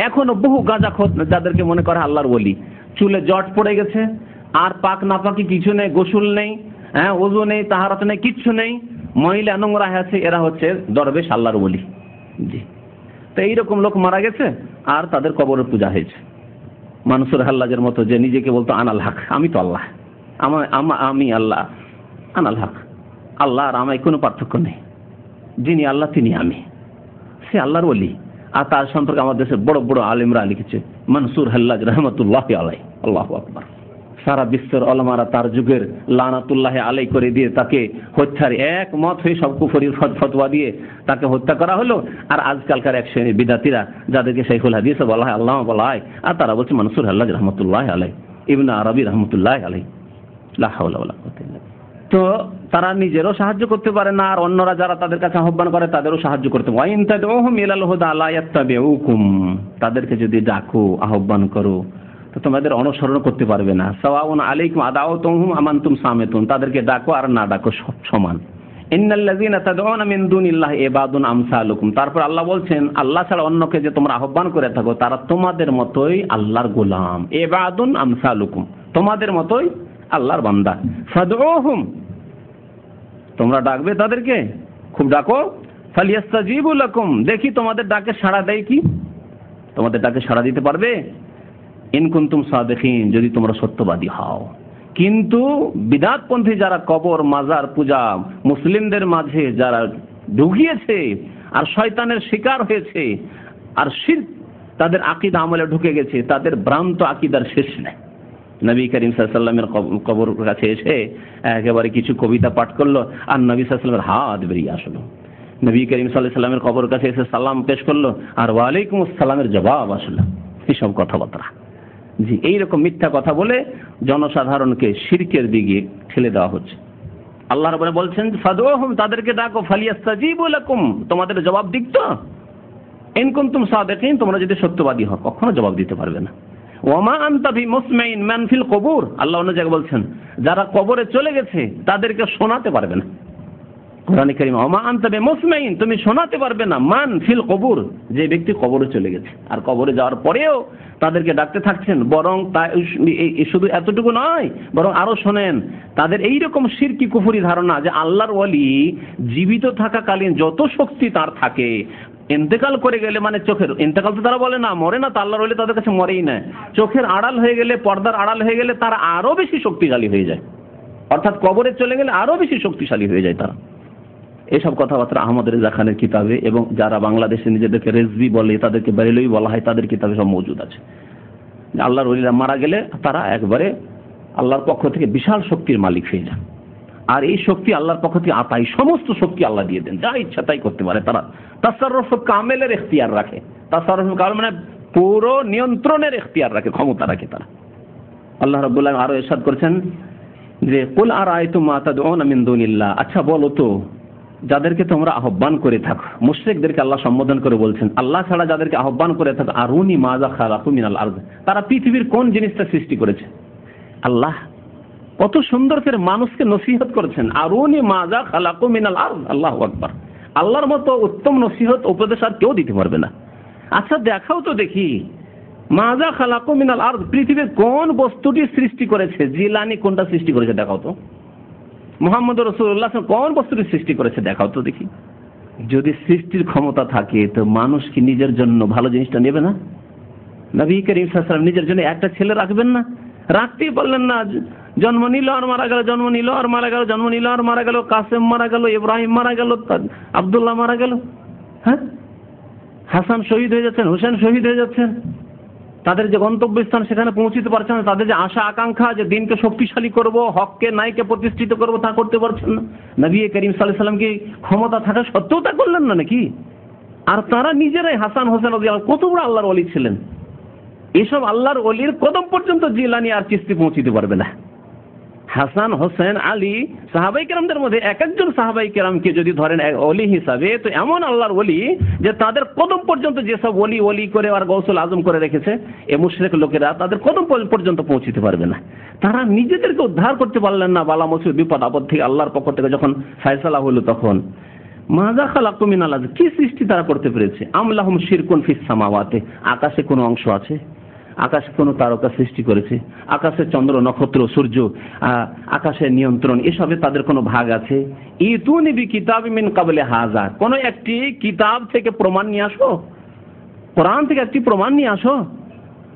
এখনো বহু গাঁজাখোর যাদেরকে মনে করা আল্লাহর ওলি, চুলে জট পড়ে গেছে, আর পাক নাপাকি কিছু নেই, গোসল নেই, ওযু নেই, তাহারাত নেই, কিচ্ছু নেই, মহিলা নোংরা আছে, এরা হচ্ছে দরবেশ আল্লাহর ওলি। জি, তো এইরকম লোক মারা গেছে আর তাদের কবরে পূজা হয়েছে। মানসুর হাল্লাজের মতো, যে নিজেকে বলতো আনাল হক, আমি তো আল্লাহ, আমি আল্লাহ, আনাল হক, আল্লাহ আর আমায় কোনো পার্থক্য নেই, যিনি আল্লাহ তিনি আমি, সে আল্লাহর ওলি। আর তার সম্পর্কে আমার দেশের বড় বড় আলেমরা লিখেছে, মানসুর হাল্লাজ রহমতুল্লাহি আলাই। আল্লাহু আকবার। সারা বিশ্বের ওলামারা তার যুগের লানাতুল্লাহি আলাই করে দিয়ে তাকে হত্যার একমত হয়ে সব কুফরির ফতোয়া দিয়ে তাকে হত্যা করা হলো। আর আজকালকার এক শ্রেণীর বিদাতীরা, যাদেরকে শাইখুল হাদিস বলা হয়, আল্লামা বলা হয়, আর তারা বলছে মানসুর হাল্লাজ রহমতুল্লাহি আলাই, ইবনে আরবি রহমতুল্লাহি আলাই। লা হাওলা ওয়ালা কুওয়াতা ইল্লা বিল্লাহ। তো তারা নিজেরও সাহায্য করতে পারে না, আর অন্যরা যারা তাদের কাছে আহ্বান করে তাদেরও সাহায্য করতে পারে। ওয়াইন তাদউহুম ইলাল হুদা লা ইয়াত্তাবিউকুম, তাদেরকে যদি ডাকো, আহ্বান করো, তো তোমাদের অনুসরণ করতে পারবে না। সাওয়াউন আলাইকুম আদাউতুহুম আমানতুম সামিতুন, তাদেরকে ডাকো আর না ডাকো সব সমান। ইন্নাল্লাযীনা তাদউনা মিন দুনিল্লাহি ইবাদুন আমসালুকুম, তারপর আল্লাহ বলছেন আল্লাহ ছাড়া অন্যকে যে তোমরা আহ্বান করে থাকো তারা তোমাদের মতোই আল্লাহর গোলাম। ইবাদুন আমসালুকুম, তোমাদের মতোই আল্লাহর বান্দা। ফাদউহুম, তোমরা ডাকবে তাদেরকে, খুব ডাকো। ফালিয়াস্তাজিবু লাকুম, দেখি তোমাদের ডাকে সাড়া দেয় কি, তোমাদের ডাকে সাড়া দিতে পারবে। ইন কুনতুম সাদিকিন, যদি তোমরা সত্যবাদী হও। কিন্তু বিদআতপন্থী যারা কবর মাজার পূজা মুসলিমদের মাঝে যারা ঢুকিয়েছে আর শয়তানের শিকার হয়েছে আর শিরক তাদের আকীদা আমলে ঢুকে গেছে, তাদের ভ্রান্ত আকীদার শেষ নেই। নবী করিম সাল্লাল্লাহু আলাইহি ওয়াসাল্লামের কবর কাছে এসে একেবারে কিছু কবিতা পাঠ করলো, আর নবী সাল্লাল্লাহু আলাইহি ওয়াসাল্লামের হাত বেরিয়ে আসলো। নবী করিম সাল্লাল্লাহু আলাইহি ওয়াসাল্লামের কবর কাছে এসে সালাম পেশ করলো, আর ওয়ালাইকুম আসসালামের জবাব আসলো। এইসব কথাবার্তা, জি, এইরকম মিথ্যা কথা বলে জনসাধারণকে শিরকের দিকে ঠেলে দেওয়া হচ্ছে। আল্লাহ রাব্বুল বলছেন ফাদউহুম, তাদেরকে ডাকো। ফালিয়াস্তাজিবু লাকুম, তোমাদের জবাব দিক তো। ইন কুনতুম সাদিকিন, তোমরা যদি সত্যবাদী হও কখনো জবাব দিতে পারবে না। ওয়ামা আনতা বিমুসমিন মান ফিল কুবুর, আল্লাহ অন্য জায়গায় বলছেন যারা কবরে চলে গেছে তাদেরকে শোনাতে পারবে না। কোরআনে কারীম ওয়ামা আনতা বিমুসমিন, তুমি শোনাতে পারবে না মান ফিল কুবুর, যে ব্যক্তি কবরে চলে গেছে। আর কবরে যাওয়ার পরেও তাদেরকে ডাকতে থাকছেন। বরং শুধু এতটুকু নয়, বরং আরো শোনেন, তাদের এইরকম শিরকি কুফরি ধারণা যে আল্লাহর ওয়ালি জীবিত থাকাকালীন যত শক্তি তার থাকে, ইন্তেকাল করে গেলে, মানে চোখের ইন্তেকাল তো তারা বলে না, মরে না, তা আল্লাহর ওয়ালি তাদের কাছে মরেই না, চোখের আড়াল হয়ে গেলে, পর্দার আড়াল হয়ে গেলে তারা আরো বেশি শক্তিশালী হয়ে যায়, অর্থাৎ কবরে চলে গেলে আরো বেশি শক্তিশালী হয়ে যায় তারা। এসব কথাবার্তা আহমদ রেজা খানের কিতাবে, এবং যারা বাংলাদেশে নিজেদেরকে রেজভি বলে তাদেরকে বেরেলই বলা হয়, তাদের কিতাবে সব মজুদ আছে। আল্লাহর ওলিরা মারা গেলে তারা একবারে আল্লাহর পক্ষ থেকে বিশাল শক্তির মালিক হয়ে যায়, আর এই শক্তি আল্লাহর পক্ষ থেকে আতাই, সমস্ত শক্তি আল্লাহ দিয়ে দেন, যা ইচ্ছা তাই করতে পারে তারা। তাসাররুফ কামেলের ইখতিয়ার রাখে, তাসাররুফ কামেল মানে পুরো নিয়ন্ত্রণের ইখতিয়ার রাখে, ক্ষমতা রাখে তারা। আল্লাহ রাব্বুল আলামিন আরো ইরশাদ করেছেন যে কুল আরাআইতুম মা তাদউনা মিন দুনিল্লাহ, আচ্ছা বলো তো যাদেরকে তোমরা আহ্বান করে থাকো, মুশরিকদেরকে আল্লাহ সম্বোধন করে বলছেন, আল্লাহ ছাড়া যাদেরকে আহ্বান করে থাকো, আরুনি মাজা খালাকু মিনাল আরদ, তারা পৃথিবীর কোন জিনিসটা সৃষ্টি করেছে। আল্লাহ কত সুন্দর করে মানুষকে নসিহত করেছেন, আরুনি মাজা খালাকু মিনাল আরদ, আল্লাহু আকবার। আল্লাহর মতো উত্তম নসিহত উপদেশ আর কেউ দিতে পারবে না। আচ্ছা দেখাও তো দেখি, মাজা খালাকু মিনাল আরদ, পৃথিবীর কোন বস্তুটি সৃষ্টি করেছে। জিলানি কোনটা সৃষ্টি করেছে দেখাও তো। মুহাম্মদ রাসূলুল্লাহ কোন বস্তুটি সৃষ্টি করেছে দেখাও তো দেখি। যদি সৃষ্টির ক্ষমতা থাকে তো মানুষ কি নিজের জন্য ভালো জিনিসটা নেবে না? নবী করিম সাল্লাল্লাহু আলাইহি ওয়াসাল্লাম নিজের জন্য একটা ছেলে রাখবেন না? রাখতেই পারলেন না। জন্ম নিল আর মারা গেল, জন্ম নিল আর মারা গেল, জন্ম নিল আর মারা গেল, কাসেম মারা গেল, ইব্রাহিম মারা গেল, আব্দুল্লাহ মারা গেল, হ্যাঁ, হাসান শহীদ হয়ে যাচ্ছেন, হোসেন শহীদ হয়ে যাচ্ছেন, তাদের যে গন্তব্যস্থান সেখানে পৌঁছতে পারছেন না, তাদের যে আশা আকাঙ্ক্ষা যে দিনকে শক্তিশালী করব, হককে ন্যায়কে প্রতিষ্ঠিত করব, তা করতে পারছেন না। নবী করিম সাল্লাল্লাহু আলাইহি ওয়াসাল্লাম কি ক্ষমতা থাকা সত্ত্বেও তা করলেন না নাকি? আর তারা নিজেরাই হাসান হোসেন রাদিয়াল্লাহু কত বড় আল্লাহর ওলি ছিলেন। এসব আল্লাহর ওলির কদম পর্যন্ত জিলানী আর চিশতি পৌঁছতে পারবে না। হাসান হোসেন আলী সাহাবাই কেরামদের মধ্যে এক একজন সাহাবাই কেরামকে যদি ধরেন ওলি হিসাবে, তো এমন আল্লাহর ওলি যে তাদের কদম পর্যন্ত যেসব ওলি ওলি করে আর গৌসুল আজম করে রেখেছে, এ মুশরিক লোকেরা তাদের কদম পর্যন্ত পৌঁছতে পারবে না। তারা নিজেদেরকে উদ্ধার করতে পারলেন না বালা মুসিবত বিপদ আপদ থেকে। আল্লাহর পক্ষ থেকে যখন ফয়সালা হলো তখন মাজা খালাকু মিনাল আরদ, কি সৃষ্টি তারা করতে পেরেছে? আম লাহুম শিরকুন ফিস সামাওয়াতি, আকাশে কোনো অংশ আছে? আকাশে কোনো তারকা সৃষ্টি করেছে? আকাশে চন্দ্র নক্ষত্র সূর্য, আকাশের নিয়ন্ত্রণ, এসবে তাদের কোনো ভাগ আছে? ইতুনি বিকিতাবি মিন ক্বাবলি হাযা, কোন একটি কিতাব থেকে প্রমাণ নিয়ে আসো, কোরআন থেকে একটি প্রমাণ নিয়ে আসো।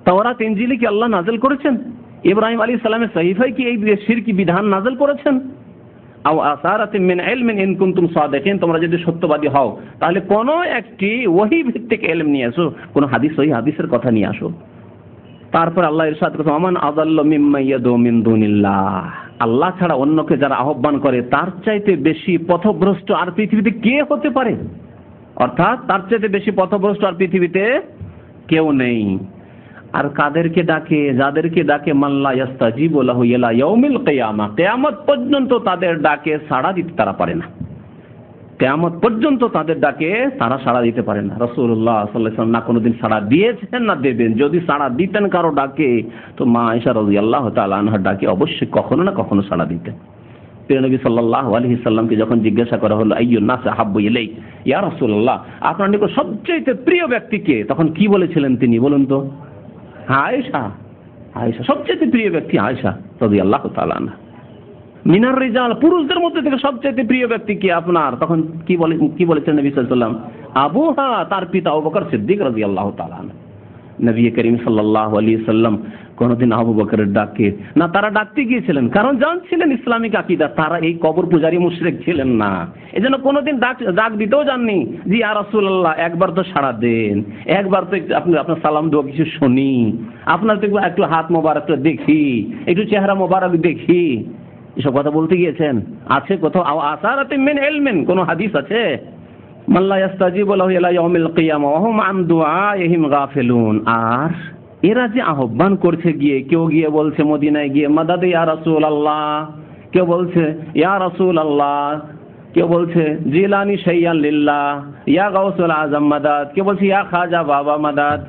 তাওরাত ইনজিলে কি আল্লাহ নাযিল করেছেন? ইব্রাহিম আলাইহিস সালামের সহিফায় কি এই শিরকি বিধান নাযিল করেছেন? আও আসারাতিন মিন ইলমিন ইন কুনতুম সাদিকিন, তোমরা যদি সত্যবাদী হও তাহলে কোন একটি ওহী ভিত্তিক ইলম নিয়ে আসো, কোন হাদিস, ওই হাদিসের কথা নিয়ে আসো। তারপর আল্লাহ ইরশাদ করেছেন আমান আযাল্লু মিম্মান ইয়াদউ মিন দুনিল্লাহ, আল্লাহ ছাড়া অন্যকে যারা আহ্বান করে তার চাইতে বেশি পথভ্রষ্ট আর পৃথিবীতে কে হতে পারে? অর্থাৎ তার চাইতে বেশি পথভ্রষ্ট আর পৃথিবীতে কেউ নেই। আর কাদেরকে ডাকে? যাদেরকে ডাকে মাল্লা ইয়াস্তাজিবু লাহু ইলা ইয়াউমিল কিয়ামা, কিয়ামত পর্যন্ত তাদের ডাকে সাড়া দিতে তারা পারে না। কিয়ামত পর্যন্ত তাদের ডাকে তারা সাড়া দিতে পারে না। রাসূলুল্লাহ সাল্লাল্লাহু আলাইহি ওয়াসাল্লাম না কোনোদিন সাড়া দিয়েছেন না দেবেন। যদি সাড়া দিতেন কারো ডাকে, তো মা আয়েশা রাদিয়াল্লাহু তাআলা আনহার ডাকে অবশ্যই কখনো না কখনো সাড়া দিতেন। প্রিয় নবী সাল্লাল্লাহু আলাইহি সাল্লামকে যখন জিজ্ঞাসা করা হলো আইয়ুন নাস আহাব্বু ইলাইক, ইয়া রাসূলুল্লাহ আপনার নিকট সবচেয়ে প্রিয় ব্যক্তি কে, তখন কি বলেছিলেন তিনি বলুন তো? আয়েশা। আয়েশা সবচেয়ে প্রিয় ব্যক্তি, আয়েশা রাদিয়াল্লাহু তাআলা আনহা। মিনার রিজাল, পুরুষদের মধ্যে থেকে সবচেয়ে প্রিয় ব্যক্তি কে আপনার? তখন কি বলেছেন নবী সাল্লাল্লাহু আলাইহি ওয়াসাল্লাম? আবুহা, তার পিতা আবু বকর সিদ্দিক রাদিয়াল্লাহু তাআলা আনহু। নবী করিম সাল্লাল্লাহু আলাইহি ওয়াসাল্লাম কোনদিন আবু বকরের ডাকে না, তারা ডাকতে গিয়েছিলেন, কারণ জানছিলেন ইসলামিক আকীদা, তারা এই কবর পূজারী মুশরিক ছিলেন না, এজন্য কোনদিন ডাক দিতেও জাননি যে ইয়া রাসূলুল্লাহ একবার তো সাড়া দেন, একবার তো আপনার সালাম দোয়া কিছু শুনি, আপনার তো একটু হাত মোবারক দেখি, একটু চেহারা মোবারক দেখি, এসব কথা বলতে গিয়েছেন? আছে কোথাও? আসারাতি মিন ইলমিন কোন হাদিস আছে? মাল্লা ইয়াস্তাজিবু লাহু ইলা ইয়াউমিল কিয়ামা ওয়া হুম আন দুআইহিম গাফিলুন। আর এরা যে আহ্বান করছে, কেউ গিয়ে বলছে মদিনায় গিয়ে মাদাদ ইয়া রাসূলুল্লাহ, কেউ বলছে ইয়া রাসূলুল্লাহ, কেউ বলছে জিলানি শাইয়ান লিল্লাহ, ইয়া গাউসুল আযম মাদাদ, কেউ বলছে ইয়া খাজা বাবা মাদাদ,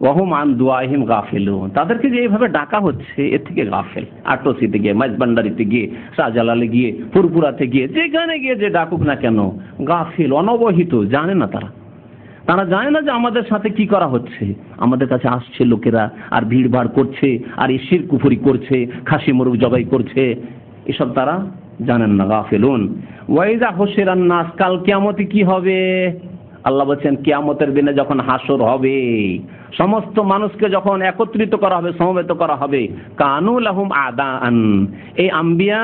ওয়া হুম আন দুআইহিম গাফিলুন। তাদেরকে যে এইভাবে ডাকা হচ্ছে এর থেকে গাফিল। আটরসিতে গিয়ে, মাইজবান্ডারিতে গিয়ে, শাহজালালে গিয়ে, ফুরপুরাতে গিয়ে, যেখানে গিয়ে যে ডাকুক না কেন, গাফিল, অনবহিত, জানে না তারা জানে না যে আমাদের সাথে কি করা হচ্ছে। আমাদের কাছে আসছে লোকেরা আর ভিড়ভাড় করছে আর এই শিরক কুফরি করছে, খাসি মোরগ জবাই করছে, এসব তারা জানেন না, গাফিলুন। ওয়াইজা হুশিরান নাস, কাল কিয়ামতে কি হবে? আল্লাহ বলছেন কিয়ামতের দিনে যখন হাসর হবে, সমস্ত মানুষকে যখন একত্রিত করা হবে, সমবেত করা হবে, কানু লাহুম আদান, এই আম্বিয়া,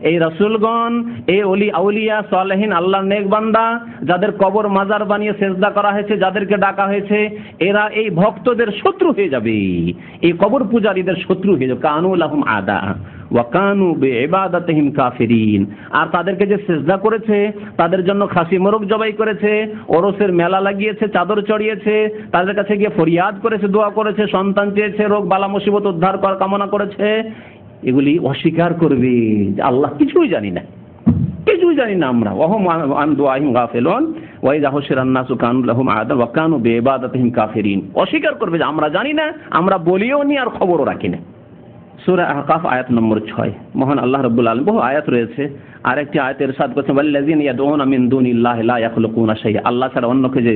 এই রাসূলগণ, এই ওলি আউলিয়া সালেহিন আল্লাহর নেক বান্দা, যাদের কবর মাজার বানিয়ে সেজদা করা হয়েছে, যাদেরকে ডাকা হয়েছে, এরা এই ভক্তদের শত্রু হয়ে যাবে, এই কবর পূজারীদের শত্রু হয়ে যাবে। কানু লাহুম আদা ওয়া কানু বিইবাদাতিহিম কাফিরিন। আর তাদেরকে যে সেজদা করেছে, তাদের জন্য খাসি মোরগ জবাই করেছে, ওরসের মেলা লাগিয়েছে, চাদর চড়িয়েছে, তাদের কাছে গিয়ে ফরিয়াদ করেছে, দোয়া করেছে, সন্তান চেয়েছে, রোগ বালা মুসিবত উদ্ধার করার কামনা করেছে, এগুলি অস্বীকার করবে যে আল্লাহ কিছুই জানি না, কিছুই জানি না আমরা। ওয়াহুম আন দুআইহিম গাফিলুন ওয়া ইযা হুশিরান নাসু কানু লাহুম আদা ওয়া কানু বিইবাদাতিহিম কাফিরিন। অস্বীকার করবে যে আমরা জানি না, আমরা বলিও নি আর খবরও রাখি না। সূরা আহকাফ আয়াত নম্বর 6। মহান আল্লাহ রাব্বুল আলামিন, বহু আয়াত রয়েছে, আরেকটি আয়াতে ইরশাদ করেছেন ওয়াল্লাযিনা ইয়াদউনা মিন দুনিল্লাহি লা ইয়াখলুকুনা শাইআ। আল্লাহ ছাড়া অন্যকে যে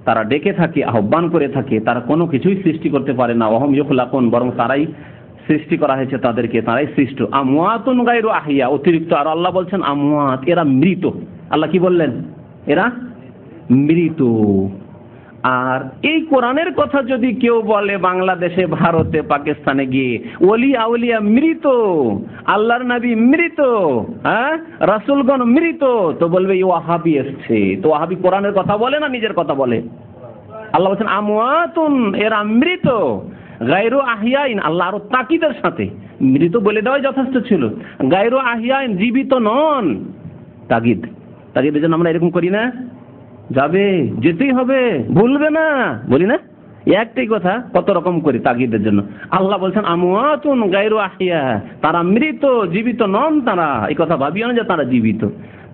তারা ডেকে থাকে, আহ্বান করে থাকে, তারা কোনো কিছুই সৃষ্টি করতে পারে না। ওয়াহুম ইখলাকুন, বরং তারাই সৃষ্টি করা হয়েছে, তাদেরকে তারাই সৃষ্ট। আমওয়াতুন গায়রু আহিয়া, অতিরিক্ত আর আল্লাহ বলছেন আমওয়াত, এরা মৃত। আল্লাহ কি বললেন? এরা মৃত। আর এই কোরআনের কথা যদি কেউ বলে বাংলাদেশে, ভারতে, পাকিস্তানে গিয়ে ওলি আউলিয়া মৃত, আল্লাহর নবী মৃত, হ্যাঁ, রাসূলগণ মৃত, তো বলবে এই ওয়াহাবি এসছে। তো ওয়াহাবি কোরআনের কথা বলে না নিজের কথা বলে? আল্লাহ বলছেন আমওয়াতুন, এরা মৃত, গায়রু আহিয়াইন, আল্লাহ আরো তাকিদের সাথে, মৃত বলে দেওয়াই যথেষ্ট ছিল, গায়রু আহিয়াইন, জীবিত নন। তাগিদের জন্য আমরা এরকম করি না? যাবে, যেতেই হবে, ভুলবে না, বলি না? একটাই কথা, কত রকম করি তাগিদের জন্য। আল্লাহ বলছেন আমওয়াতুন গায়রু আহিয়া, তারা মৃত, জীবিত নন তারা। এই কথা ভাবিও না যে তারা জীবিত।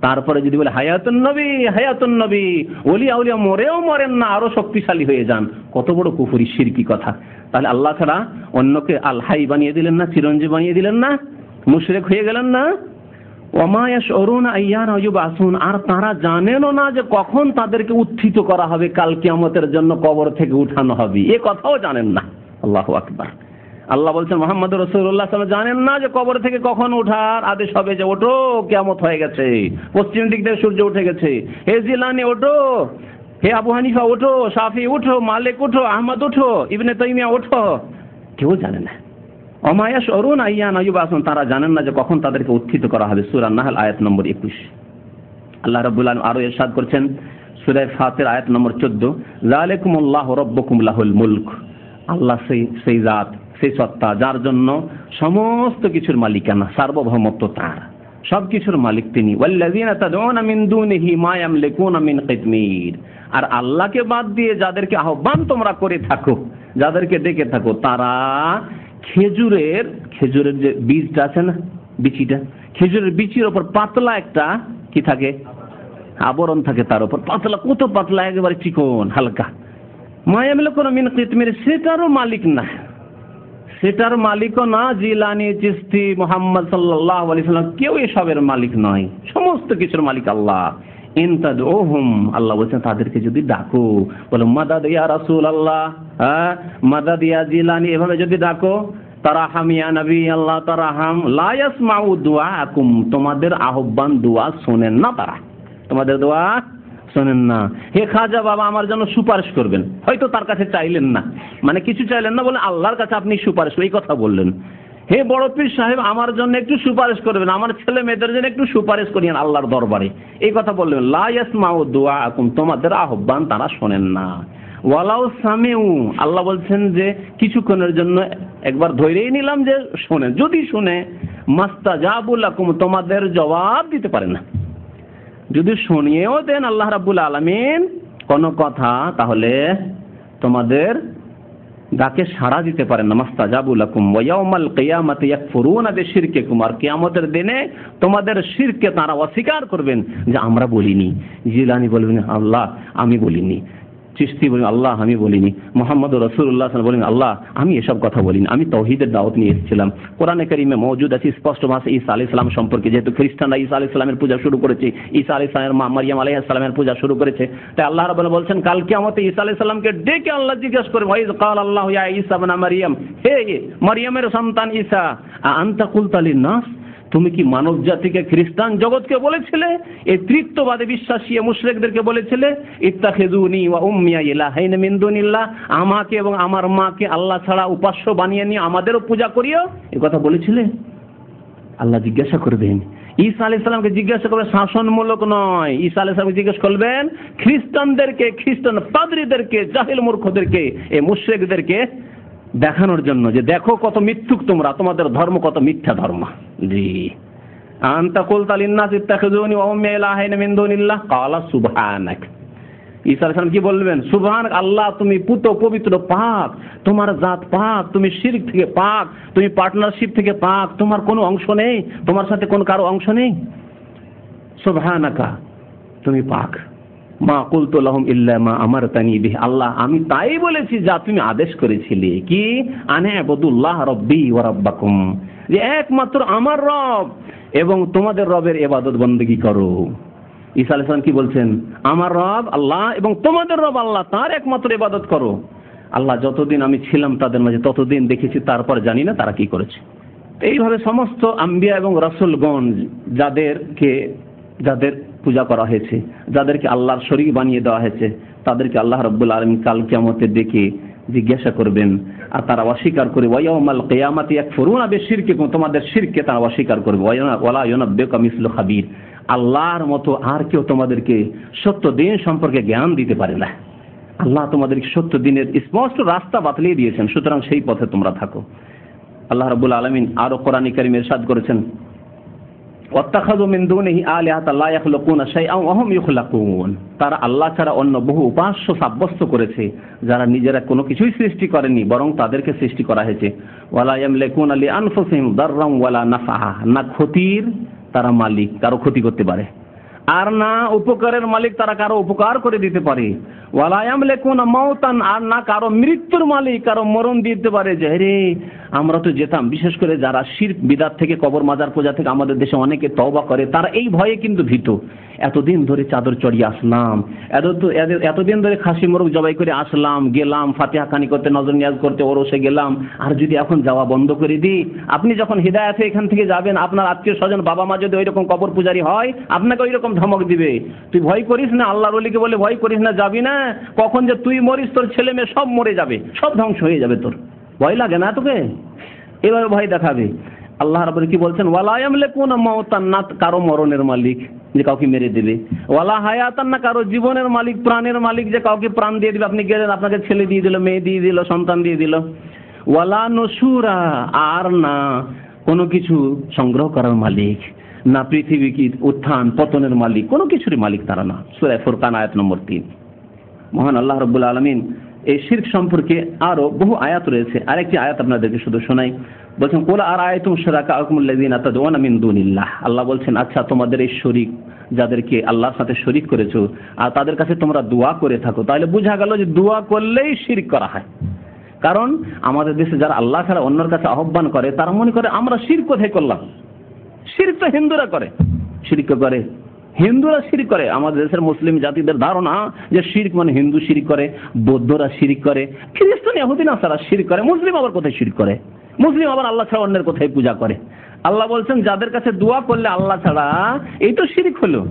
তারপরে যদি বলে হায়াতুন নবী, ওলি আউলিয়া মরেও মরেন না, আরো শক্তিশালী হয়ে যান, কত বড় কুফরি শিরকি কথা। তাহলে আল্লাহ ছাড়া অন্যকে আল হাই বানিয়ে দিলেন না, চিরঞ্জীব বানিয়ে দিলেন না, মুশরিক হয়ে গেলেন না? ওমা ইয়াশউরুনা আইয়ানা ইউবাসুন, আর তারা জানেনও না যে কখন তাদেরকে উত্থিত করা হবে, কাল কিয়ামতের জন্য কবর থেকে উঠানো হবে, এ কথাও জানেন না। আল্লাহু আকবার। আল্লাহ বলছেন মুহাম্মদ রাসূলুল্লাহ সাল্লাল্লাহু আলাইহি ওয়াসাল্লাম জানেন না যে কবর থেকে কখন ওঠার আদেশ হবে, যে ওঠো কিয়ামত হয়ে গেছে, পশ্চিম দিক থেকে সূর্য উঠে গেছে, হে জিলানী ওঠো, হে আবু হানিফা ওঠো, শাফি ওঠো, মালিক ওঠো, আহমদ ওঠো, ইবনে তাইমিয়া ওঠো, কেউ জানে না। ওমা ইয়াশউরুনা আইয়ানা ইউবাসুন, তারা জানেন না যে কখন তাদেরকে উত্থিত করা হবে। সূরা নাহল আয়াত নম্বর 21। আল্লাহ রাব্বুল আলামিন আরো ইরশাদ করেছেন সূরা ফাতির আয়াত নম্বর 14, যালিকুমুল্লাহু রাব্বুকুম লাহুল মুলক। আল্লাহ সেই জাত, সেই সত্তা যার জন্য সমস্ত কিছুর মালিকানা, সার্বভৌমত্ব তার, সবকিছুর মালিক তিনি। ওয়াল্লাযিনা তাদউনা মিন দুনিহি মা ইয়ামলিকুনা মিন কিতমির, আর আল্লাহকে বাদ দিয়ে যাদেরকে আহ্বান তোমরা করে থাকো, যাদেরকে ডেকে থাকো তারা খেজুরের যে বীজটা আছে না, বিচিটা, খেজুরের বিচির ওপর পাতলা একটা কি থাকে, আবরণ থাকে, তার উপর পাতলা, কত পাতলা, একেবারে চিকন হালকা। মায়ামিলুকুন মিন কিতমির, সেটারও মালিক না, সেটার মালিকও না জিলানী, চিশতি, মুহাম্মদ সাল্লাল্লাহু আলাইহি সাল্লাম, কেউ এসবের মালিক নয়, সমস্ত কিছুর মালিক আল্লাহ। ইন তাদউহুম, আল্লাহ বলছেন তাদেরকে যদি ডাকো, বলো মাদাদ ইয়া রাসূলুল্লাহ, মাদাদ ইয়া জিলানী, এভাবে যদি ডাকো, তারাহাম ইয়া নবী আল্লাহ তারাহাম, লা ইয়াসমাউ দুআকুম, তোমাদের আহ্বান দোয়া শোনেন না, তারা তোমাদের দোয়া শোনেন না। হে খাজা বাবা আমার জন্য সুপারিশ করবেন, হয়তো তার কাছে চাইলেন না, মানে কিছু চাইলেন না, বলে আল্লাহর কাছে আপনি সুপারিশ, এই কথা বললেন। হে বড় পীর সাহেব আমার জন্য একটু সুপারিশ করবেন, আমার ছেলে মেয়েদের জন্য একটু সুপারিশ করিয়েন আল্লাহর দরবারে, এই কথা বললেন। লা ইয়াসমাউ দুআকুম, তোমাদের আহ্বান তারা শোনেন না। ওয়ালাউ সামিউ, আল্লাহ বলছেন যে কিছুক্ষণের জন্য একবার ধরেই নিলাম যে শোনে, যদি শুনে, মাস্তাজাবু লাকুম, তোমাদের জবাব দিতে পারে না। যদি শুনিয়েও দেন আল্লাহ রাব্বুল আলামিন কোন কথা, তাহলে তোমাদের ডাকে সাড়া দিতে পারেন না। মাস্তাজাবু লাকুম ওয়া ইয়াউমাল কিয়ামাতি ইয়াকফুরুনা বিশিরকিকুম, আর কিয়ামতের দিনে তোমাদের শিরকে তারা অস্বীকার করবেন যে আমরা বলিনি। জিলানী বলবেন আল্লাহ আমি বলিনি, চিশতি বলেন আল্লাহ আমি বলিনি, মুহাম্মদ রাসূলুল্লাহ সাল্লাল্লাহু আলাইহি ওয়াসাল্লাম বলেন আল্লাহ আমি এসব কথা বলিনি, আমি তাওহীদের দাওয়াত নিয়ে এসেছিলাম। কোরআনে কারীমে মওজুদ আছে স্পষ্ট ভাষা ঈসা আলাইহিস সালাম সম্পর্কে, যেহেতু খ্রিস্টানরা ঈসা আলাইহিস সালামের পূজা শুরু করেছে, ঈসা আলাইহিস সালামের মা মারইয়াম আলাইহিস সালামের পূজা শুরু করেছে, তাই আল্লাহ রাব্বুল বলছেন কাল কিয়ামতে ঈসা আলাইহিস সালামকে ডেকে আল্লাহ জিজ্ঞেস করবে, ওয়াইজ ক্বাল আল্লাহু ইয়া ঈসা ইবনে মারইয়াম, হে মারইয়ামের সন্তান ঈসা, আনতা কুলতা লিন-নাস, তুমি কি মানব জাতিকে, খ্রিস্টান জগৎকে বলেছিলে, এই তৃতীয়বাদে বিশ্বাসী মুশরিকদেরকে বলেছিলে, ইত্তাখিযুনি ওয়া উম্মিয়া ইলাহাইন মিন দুনিল্লাহ, আমাকে এবং আমার মাকে আল্লাহ ছাড়া উপাস্য বানিয়ে নিয়ে আমাদেরও পূজা করিও, এই কথা বলেছিলে? আল্লাহ জিজ্ঞাসা করবেন। ঈসা আলাইহিস সালামকে জিজ্ঞাসা করবে শাসনমূলক নয়, ঈসা আলাইহিস সালামকে জিজ্ঞেস করবেন খ্রিস্টানদেরকে, খ্রিস্টান পাদ্রীদেরকে, জাহিল মূর্খদেরকে, এই মুশরিকদেরকে দেখানোর জন্য যে দেখো কত মিথ্যুক তোমরা, তোমাদের ধর্ম কত মিথ্যা ধর্ম। জি, আনতা কুলতা লিন-নাস ইত্তাখিযুনি ওয়া উম্মিয়া ইলাহাইন মিন দুনিল্লাহ, ক্বালা সুবহানাক, ঈসা আলাইহিস সালাম কি বলবেন? সুবহানাক, আল্লাহ তুমি পুত পবিত্র, পাক, তোমার জাত পাক, তুমি শিরক থেকে পাক, তুমি পার্টনারশিপ থেকে পাক, তোমার কোনো অংশ নেই, তোমার সাথে কোনো কারো অংশ নেই। সুবহানাকা, তুমি পাক। মা কুলতু লাহুম ইল্লা মা আমারতানি বিহি, আল্লাহ আমি তাই বলেছি যা তুমি আদেশ করেছিলে, কি আনে আবুদুল্লাহ রাব্বি ওয়া রাব্বাকুম, যে একমাত্র আমার রব এবং তোমাদের রবের ইবাদত বندگی করো। ঈসা আলাইহিস সালাম কি বলছেন? আমার রব আল্লাহ এবং তোমাদের রব আল্লাহ, তার একমাত্র ইবাদত করো। আল্লাহ যতদিন আমি ছিলাম তাদের মাঝে ততদিন দেখেছি, তারপর জানি না তারা কি করেছে। এইভাবে সমস্ত আম্বিয়া এবং রাসূলগণ যাদের পূজা করা হয়েছে, যাদেরকে আল্লাহর শরীক বানিয়ে দেওয়া হয়েছে, তাদেরকে আল্লাহ রাব্বুল আলামিন কাল কিয়ামতে ডেকে জিজ্ঞাসা করবেন, আর তারা অস্বীকার করে, ওয়া ইয়াউমাল কিয়ামাতি ইয়াকফুরুনা বিশিরকিকুম, তোমাদের শিরকে তারা অস্বীকার করবে। ওয়ালা ইউনাব্বিউকা মিসলু খাবীর, আল্লাহর মতো আর কেউ তোমাদেরকে সত্য দিন সম্পর্কে জ্ঞান দিতে পারে না। আল্লাহ তোমাদেরকে সত্য দিনের স্পষ্ট রাস্তা বাতলিয়ে দিয়েছেন, সুতরাং সেই পথে তোমরা থাকো। আল্লাহ রাব্বুল আলামিন আরো কোরআনে কারীমে ইরশাদ করেছেন, ওয়াত্তাখাযু মিন দুনিহি আলিহাতা লা ইয়াখলুকুনা শাইআন ওয়া হুম ইখলাকুন, তারা আল্লাহ ছাড়া অন্য বহু উপাস্য সাব্যস্ত করেছে, যারা নিজেরা কোনো কিছুই সৃষ্টি করেনি, বরং তাদেরকে সৃষ্টি করা হয়েছে। ওয়ালা ইয়ামলিকুনা লিআনফুসিহিম দাররান ওয়ালা নাফআ, না ক্ষতির তারা মালিক, কারো ক্ষতি করতে পারে, আর না উপকারের মালিক, তারা কারো উপকার করে দিতে পারে। ওয়ালা ইয়ামলিকুনা মাউতান, আর না কারো মৃত্যুর মালিক, কারো মরণ দিতে পারে। যে রে আমরা তো যেতাম, বিশেষ করে যারা শিরক বিদআত থেকে, কবর মাজার পূজা থেকে আমাদের দেশে অনেকে তওবা করে, তারা এই ভয়ে কিন্তু ভীত। এতদিন ধরে চাদর চড়িয়ে আসলাম, এতদিন ধরে খাসি মোরগ জবাই করে আসলাম, গেলাম ফাতিহা খানি করতে, নজর নিয়াজ করতে, ওরসে গেলাম, আর যদি এখন যাওয়া বন্ধ করে দিই, আপনি যখন হিদায়াতে এখান থেকে যাবেন, আপনার আত্মীয় স্বজন বাবা মা যদি ওইরকম কবর পূজারি হয়, আপনাকে ওইরকম ধমক দিবে, তুই ভয় করিস না, আল্লাহর ওলিকে বলে ভয় করিস না, যাবি না, কখন যে তুই মরিস, তোর ছেলে মেয়ে সব মরে যাবে, সব ধ্বংস হয়ে যাবে, তোর ভয় লাগে না তোকে? এভাবে ভয় দেখাবে। আল্লাহ রাব্বুল কি বলছেন? ওয়ালা ইয়ামলিকুনা মাউতান, না কারো মরণের মালিক যে কাউকে মেরে দেবে, ওয়ালা হায়াতান, না কারো জীবনের মালিক, প্রাণের মালিক যে কাউকে প্রাণ দিয়ে দিবে, আপনি গেলেন আপনাকে ছেলে দিয়ে দিল, মেয়ে দিয়ে দিল, সন্তান দিয়ে দিল। ওয়ালা নুশুরা, আর না কোনো কিছু সংগ্রহ করার মালিক, না পৃথিবী কি উত্থান পতনের মালিক, কোনো কিছুরই মালিক তারা না। সূরা ফুরকান আয়াত নম্বর 3। মহান আল্লাহ রাব্বুল আলামিন এই শিরক সম্পর্কে আরো বহু আয়াত রয়েছে। আরেকটি আয়াত আপনাদেরকে শুধু শোনাই। বলছেন কুল আরাআইতুম শুরাকাআকুমুল্লাযীনা তাদউনা মিন দুনিল্লাহ। আল্লাহ বলছেন আচ্ছা তোমাদের এই শরীক যাদেরকে আল্লাহর সাথে শরীক করেছো আর তাদের কাছে তোমরা দোয়া করে থাকো, তাহলে বোঝা গেল যে দোয়া করলেই শিরক করা হয়। কারণ আমাদের দেশে যারা আল্লাহ ছাড়া অন্যের কাছে আহ্বান করে তারা মনে করে আমরা শিরক কোথায় করলাম। শিরক তো হিন্দুরা করে, শিরক করে হিন্দুরা শিরক করে। আমাদের দেশের মুসলিম জাতিদের ধারণা যে শিরক মানে হিন্দু শিরক করে, বৌদ্ধরা শিরক করে, খ্রিস্টান ইহুদি নাসারা শিরক করে, মুসলিম আবার কোথায় শিরক করে? মুসলিম আবার আল্লাহ ছাড়া অন্যের কোথায় পূজা করে? আল্লাহ বলছেন যাদের কাছে দোয়া করলে আল্লাহ ছাড়া, এই তো শিরক হলো।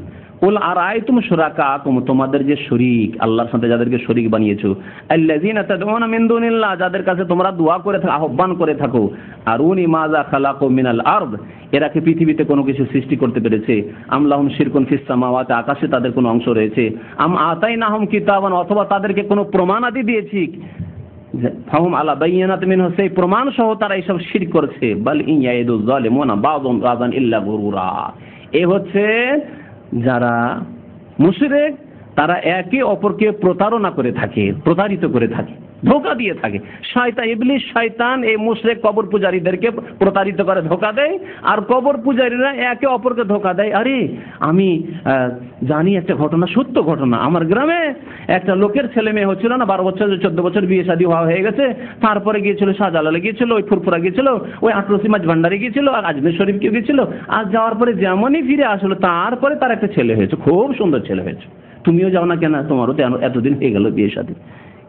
কুল আরাআইতুম শুরাকাআকুম, তোমাদের যে শরীক আল্লাহর সাথে যাদেরকে শরীক বানিয়েছো, আল্লাযীনা তাদউনা মিন দুনিল্লাহ, যাদের কাছে তোমরা দোয়া করে থাকো, আহ্বান করে থাকো, আরুনি মাযা খালাকু মিনাল আরদ, এরা কি পৃথিবীতে কোনো কিছু সৃষ্টি করতে পেরেছে? আম লাহুম শিরকুন ফিস সামাওয়াতি, আকাশে তাদের কোনো অংশ রয়েছে? আম আতাইনাহুম কিতাবান, অথবা তাদেরকে কোনো প্রমাণ আদি দিয়েছি? ফাহুম আলা বাইয়িনাতিন মিনহু, সেই প্রমাণ সহ তারা এইসব শিরক করছে। বাল ইন ইয়াইদুয যালিমুনা বাযুহুম বাযান ইল্লা গুরুরা। এই হচ্ছে যারা মুশরিক, তারা একে অপরকে প্রতারণা করে থাকে, প্রতারিত করে থাকে, ধোঁকা দিয়ে থাকে। শয়তান, ইবলিস শয়তান এই মুশরিক কবর পূজারীদেরকে প্রতারিত করে, ধোঁকা দেয়। আর কবর পূজারীরা একে অপরকে ধোঁকা দেয়। আরে আমি জানি একটা ঘটনা, সত্য ঘটনা, আমার গ্রামে একটা লোকের ছেলে মেয়ে হচ্ছিল না, 12 বছর 14 বছর বিয়ে শাদী হয়ে গেছে, তারপরে গিয়েছিল শাহজালালে গিয়েছিল, ওই ফুরফুরা গিয়েছিল, ওই আটরসি মাঝ ভান্ডারে গিয়েছিল, আর আজমের শরীফকে গিয়েছিল। আর যাওয়ার পরে যেমনই ফিরে আসলো তারপরে তার একটা ছেলে হয়েছে, খুব সুন্দর ছেলে হয়েছে। তুমিও যাও না কেন? তোমারও তো এতদিন হয়ে গেল বিয়ে শাদী।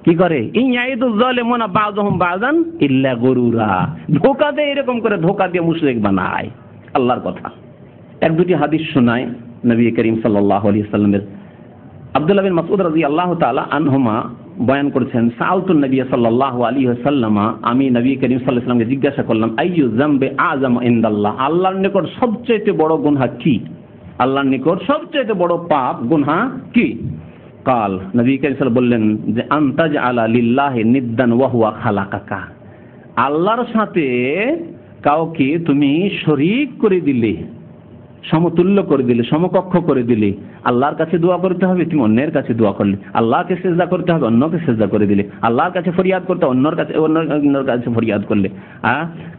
কি করে? ইন ইয়াইদুয যালিমুনা বাযুহুম বাযান ইল্লা গুরুরা, ধোঁকা দেয়, এরকম করে ধোঁকা দিয়ে মুশরিক বানায়। আল্লাহর কথা। এক দুটি হাদিস শোনায় নবী করিম সাল্লাল্লাহু আলাইহি ওয়াসাল্লামের। আব্দুল্লাহ বিন মাসউদ রাদিয়াল্লাহু তাআলা আনহুমা বয়ান করেছেন, সাআলতুন নবী সাল্লাল্লাহু আলাইহি ওয়াসাল্লাম, আমি নবী করিম সাল্লাল্লাহু আলাইহি ওয়াসাল্লামকে জিজ্ঞাসা করলাম, আইয়ু যামবি আযম ইনদাল্লাহ, আল্লাহর নিকট সবচেয়ে বড় গুনাহ কি? আল্লাহর নিকট সবচেয়ে বড় পাপ গুনাহ কি? কাল, নবী করিম সাল্লাল্লাহু বললেন যে আনতাজআলা লিল্লাহি নিদ্দান ওয়া হুয়া খালাকাকা, আল্লাহর সাথে কাউকে তুমি শরীক করে দিলে, সমতুল্য করে দিলে, সমকক্ষ করে দিলে। আল্লাহর কাছে দোয়া করতে হবে, তুমি অন্যের কাছে দোয়া করলে। আল্লাহকে সিজদা করতে হবে, অন্যকে সিজদা করে দিলে। আল্লাহর কাছে ফরিয়াদ করতে অন্যের কাছে ফরিয়াদ করলে।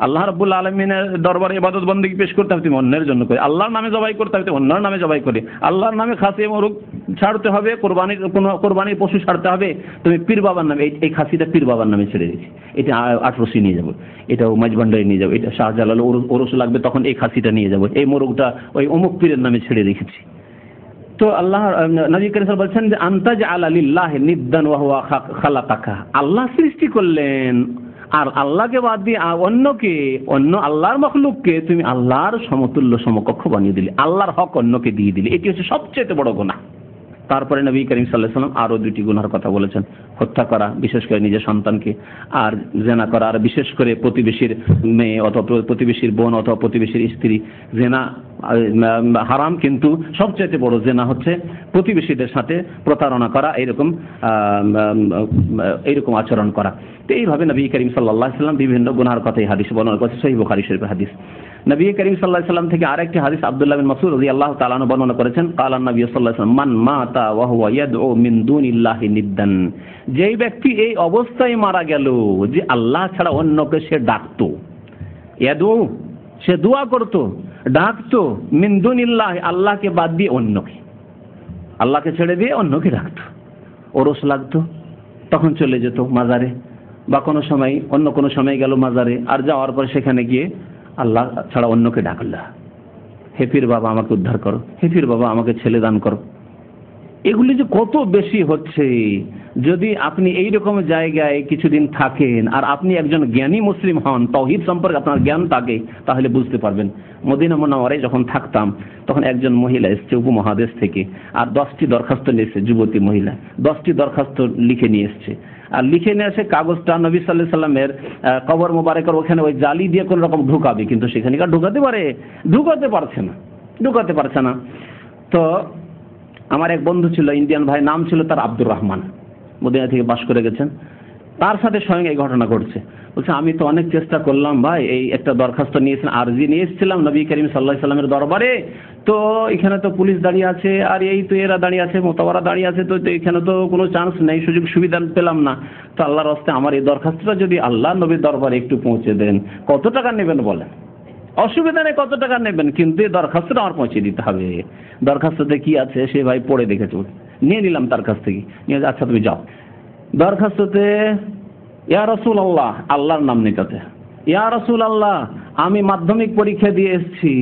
আল্লাহ রাব্বুল আলামিনের দরবারে ইবাদত বন্দেগী পেশ করতে হবে, তুমি অন্যের জন্য করে। আল্লাহর নামে জবাই করতে হবে, তুমি অন্যের নামে জবাই করে। আল্লাহর নামে খাসি মোরগ ছাড়তে হবে, কোরবানির পশু ছাড়তে হবে, তুমি পীর বাবার নামে, এই খাসিটা পীর বাবার নামে ছেড়ে দিচ্ছি, এটা আটরসি নিয়ে যাবো, এটাও মাঝভান্ডারে নিয়ে যাবো, এটা শাহজালাল ওরস লাগবে তখন এই খাসিটা নিয়ে যাবো, এই মোরগটা ওই অমুক পীরের নামে ছেড়ে রেখেছি। তো আল্লাহ নবী করিম সাল্লাল্লাহু বলছেন যে আনতাজআলা লিল্লাহি নিদ্দান ওয়া হুয়া খালাকাকা, আল্লাহ সৃষ্টি করলেন আর আল্লাহকে বাদ দিয়ে অন্য আল্লাহর মাখলুককে তুমি আল্লাহর সমতুল্য সমকক্ষ বানিয়ে দিলে, আল্লাহর হক অন্যকে দিয়ে দিলে। এটি হচ্ছে সবচেয়ে বড় গুনাহ। তারপরে নবী করিম সাল্লাল্লাহু আলাইহি ওয়াসাল্লাম আরো দুটি গুনার কথা বলেছেন, হত্যা করা, বিশেষ করে নিজের সন্তানকে, আর জেনা করা, আর বিশেষ করে প্রতিবেশীর মেয়ে অথবা প্রতিবেশীর বোন অথবা প্রতিবেশীর স্ত্রী। জেনা হারাম, কিন্তু সবচেয়ে বড় জেনা হচ্ছে প্রতিবেশীদের সাথে প্রতারণা করা, এইরকম আচরণ করা। তো এইভাবে নবী করিম সাল্লাল্লাহু আলাইহি ওয়াসাল্লাম বিভিন্ন গুনার কথাই হাদিস বর্ণনা করেছেন, সহিহ বুখারী শরীফের হাদিস। নবী করিম সাল্লাল্লাহু আলাইহি ওয়াসাল্লাম থেকে আরেকটি হাদিস আব্দুল্লাহ বিন মাসউদ রাদিয়াল্লাহু তাআলা আনহু বর্ণনা করেছেন, ক্বালা নবী সাল্লাল্লাহু আলাইহি ওয়াসাল্লাম, মান মাতা ওয়া হুয়া ইয়াদউ মিন দুনিল্লাহি নিদ্দান, যেই ব্যক্তি এই অবস্থায় মারা গেল যে আল্লাহ ছাড়া অন্যকে সে ডাকতো, ইয়াদউ সে দোয়া করত, ডাকতো, মিন দুনিল্লাহি আল্লাহকে বাদ দিয়ে অন্যকে, আল্লাহকে ছেড়ে দিয়ে অন্যকে ডাকতো। ওরস লাগতো তখন চলে যেত মাজারে, বা কোনো সময় অন্য কোনো সময় গেল মাজারে, আর যাওয়ার পর সেখানে গিয়ে আল্লাহ ছাড়া অন্যকে ডাকলা, হে পীর বাবা আমাকে উদ্ধার করো, হে পীর বাবা আমাকে ছেলে দান করো। এগুলি যে কত বেশি হচ্ছে। যদি আপনি এইরকম জায়গায় কিছুদিন থাকেন আর আপনি একজন জ্ঞানী মুসলিম হন, তাওহীদ সম্পর্কে আপনার জ্ঞান থাকে, তাহলে বুঝতে পারবেন। মদিনা মুনাওয়ারায় যখন থাকতাম তখন একজন মহিলা এসছে উপমহাদেশ থেকে, আর 10টি দরখাস্ত নিয়ে এসছে, যুবতী মহিলা 10টি দরখাস্ত লিখে নিয়ে এসছে। আর লিখে নিয়ে এসে কাগজটা নবী সাল্লাল্লাহু আলাইহি সাল্লামের কবর মোবারকের ওখানে ওই জালি দিয়ে কোন রকম ঢুকাবে, কিন্তু সেখানে ঢুকাতে পারছে না। তো আমার এক বন্ধু ছিল, ইন্ডিয়ান ভাই, নাম ছিল তার আব্দুর রহমান, মদিনা থেকে বাস করে গেছেন। তার সাথে স্বয়ং এই ঘটনা ঘটছে। বলছে আমি তো অনেক চেষ্টা করলাম ভাই, এই একটা দরখাস্ত নিয়েছিলাম, আরজি নিয়ে এসেছিলাম নবী করিম সাল্লাল্লাহু আলাইহি সাল্লামের দরবারে, তো এখানে তো পুলিশ দাঁড়িয়ে আছে, আর এই তো এরা দাঁড়িয়ে আছে, মোতাবারা দাঁড়িয়ে আছে, তো এখানে তো কোনো চান্স নেই, সুযোগ সুবিধা পেলাম না। তো আল্লাহর রাস্তে আমার এই দরখাস্তটা যদি আল্লাহ নবীর দরবারে একটু পৌঁছে দেন, কত টাকা নেবেন বলেন? অসুবিধা নেই, কত টাকা নেবেন, কিন্তু এই দরখাস্তটা আমার পৌঁছে দিতে হবে। দরখাস্ততে কি আছে সে ভাই পড়ে দেখেছে, নিয়ে নিলাম তার কাছ থেকে, নিয়ে আচ্ছা তুমি যাও। দরখাস্ততে ইয়া রাসূলুল্লাহ, আল্লাহর নাম নেই তাতে। ইয়া রাসূলুল্লাহ, আমি মাধ্যমিক পরীক্ষা দিয়ে এসেছি,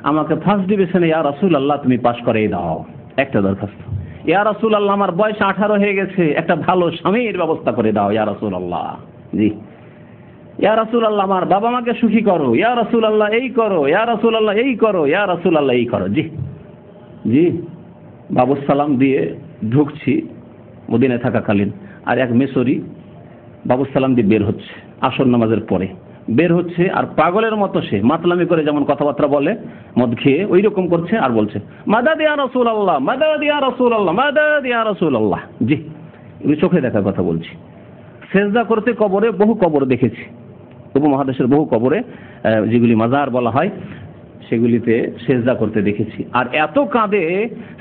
আমাকে ফার্স্ট ডিভিশনে ইয়া রাসূলুল্লাহ তুমি পাস করিয়ে দাও, একটা দরখাস্ত। ইয়া রাসূলুল্লাহ, আমার বয়স 18 হয়ে গেছে, একটা ভালো স্বামীর ব্যবস্থা করে দাও ইয়া রাসূলুল্লাহ। জি। ইয়া রাসূলুল্লাহ, আমার বাবা মাকে সুখী করো, ইয়া রাসূলুল্লাহ এই করো, ইয়া রাসূলুল্লাহ এই করো, ইয়া রাসূলুল্লাহ এই করো। জি জি। বাবু সালাম দিয়ে ঢুকছি মদিনায় থাকাকালীন, আর এক মিশরি বাবু সালাম দিয়ে বের হচ্ছে আসর নামাজের পরে, বের হচ্ছে আর পাগলের মতো সে মাতলামি করে যেমন কথাবার্তা বলে মদ খেয়ে ওই রকম করছে, আর বলছে মাদাদ ইয়া রাসূলুল্লাহ, মাদাদ ইয়া রাসূলুল্লাহ, মাদাদ ইয়া রাসূলুল্লাহ। জি, আমি চোখে দেখার কথা বলছি। সেজদা করতে কবরে, বহু কবর দেখেছি উপমহাদেশের, বহু কবরে যেগুলি মাজার বলা হয় সেগুলিতে সেজদা করতে দেখেছি। আর এত কাঁদে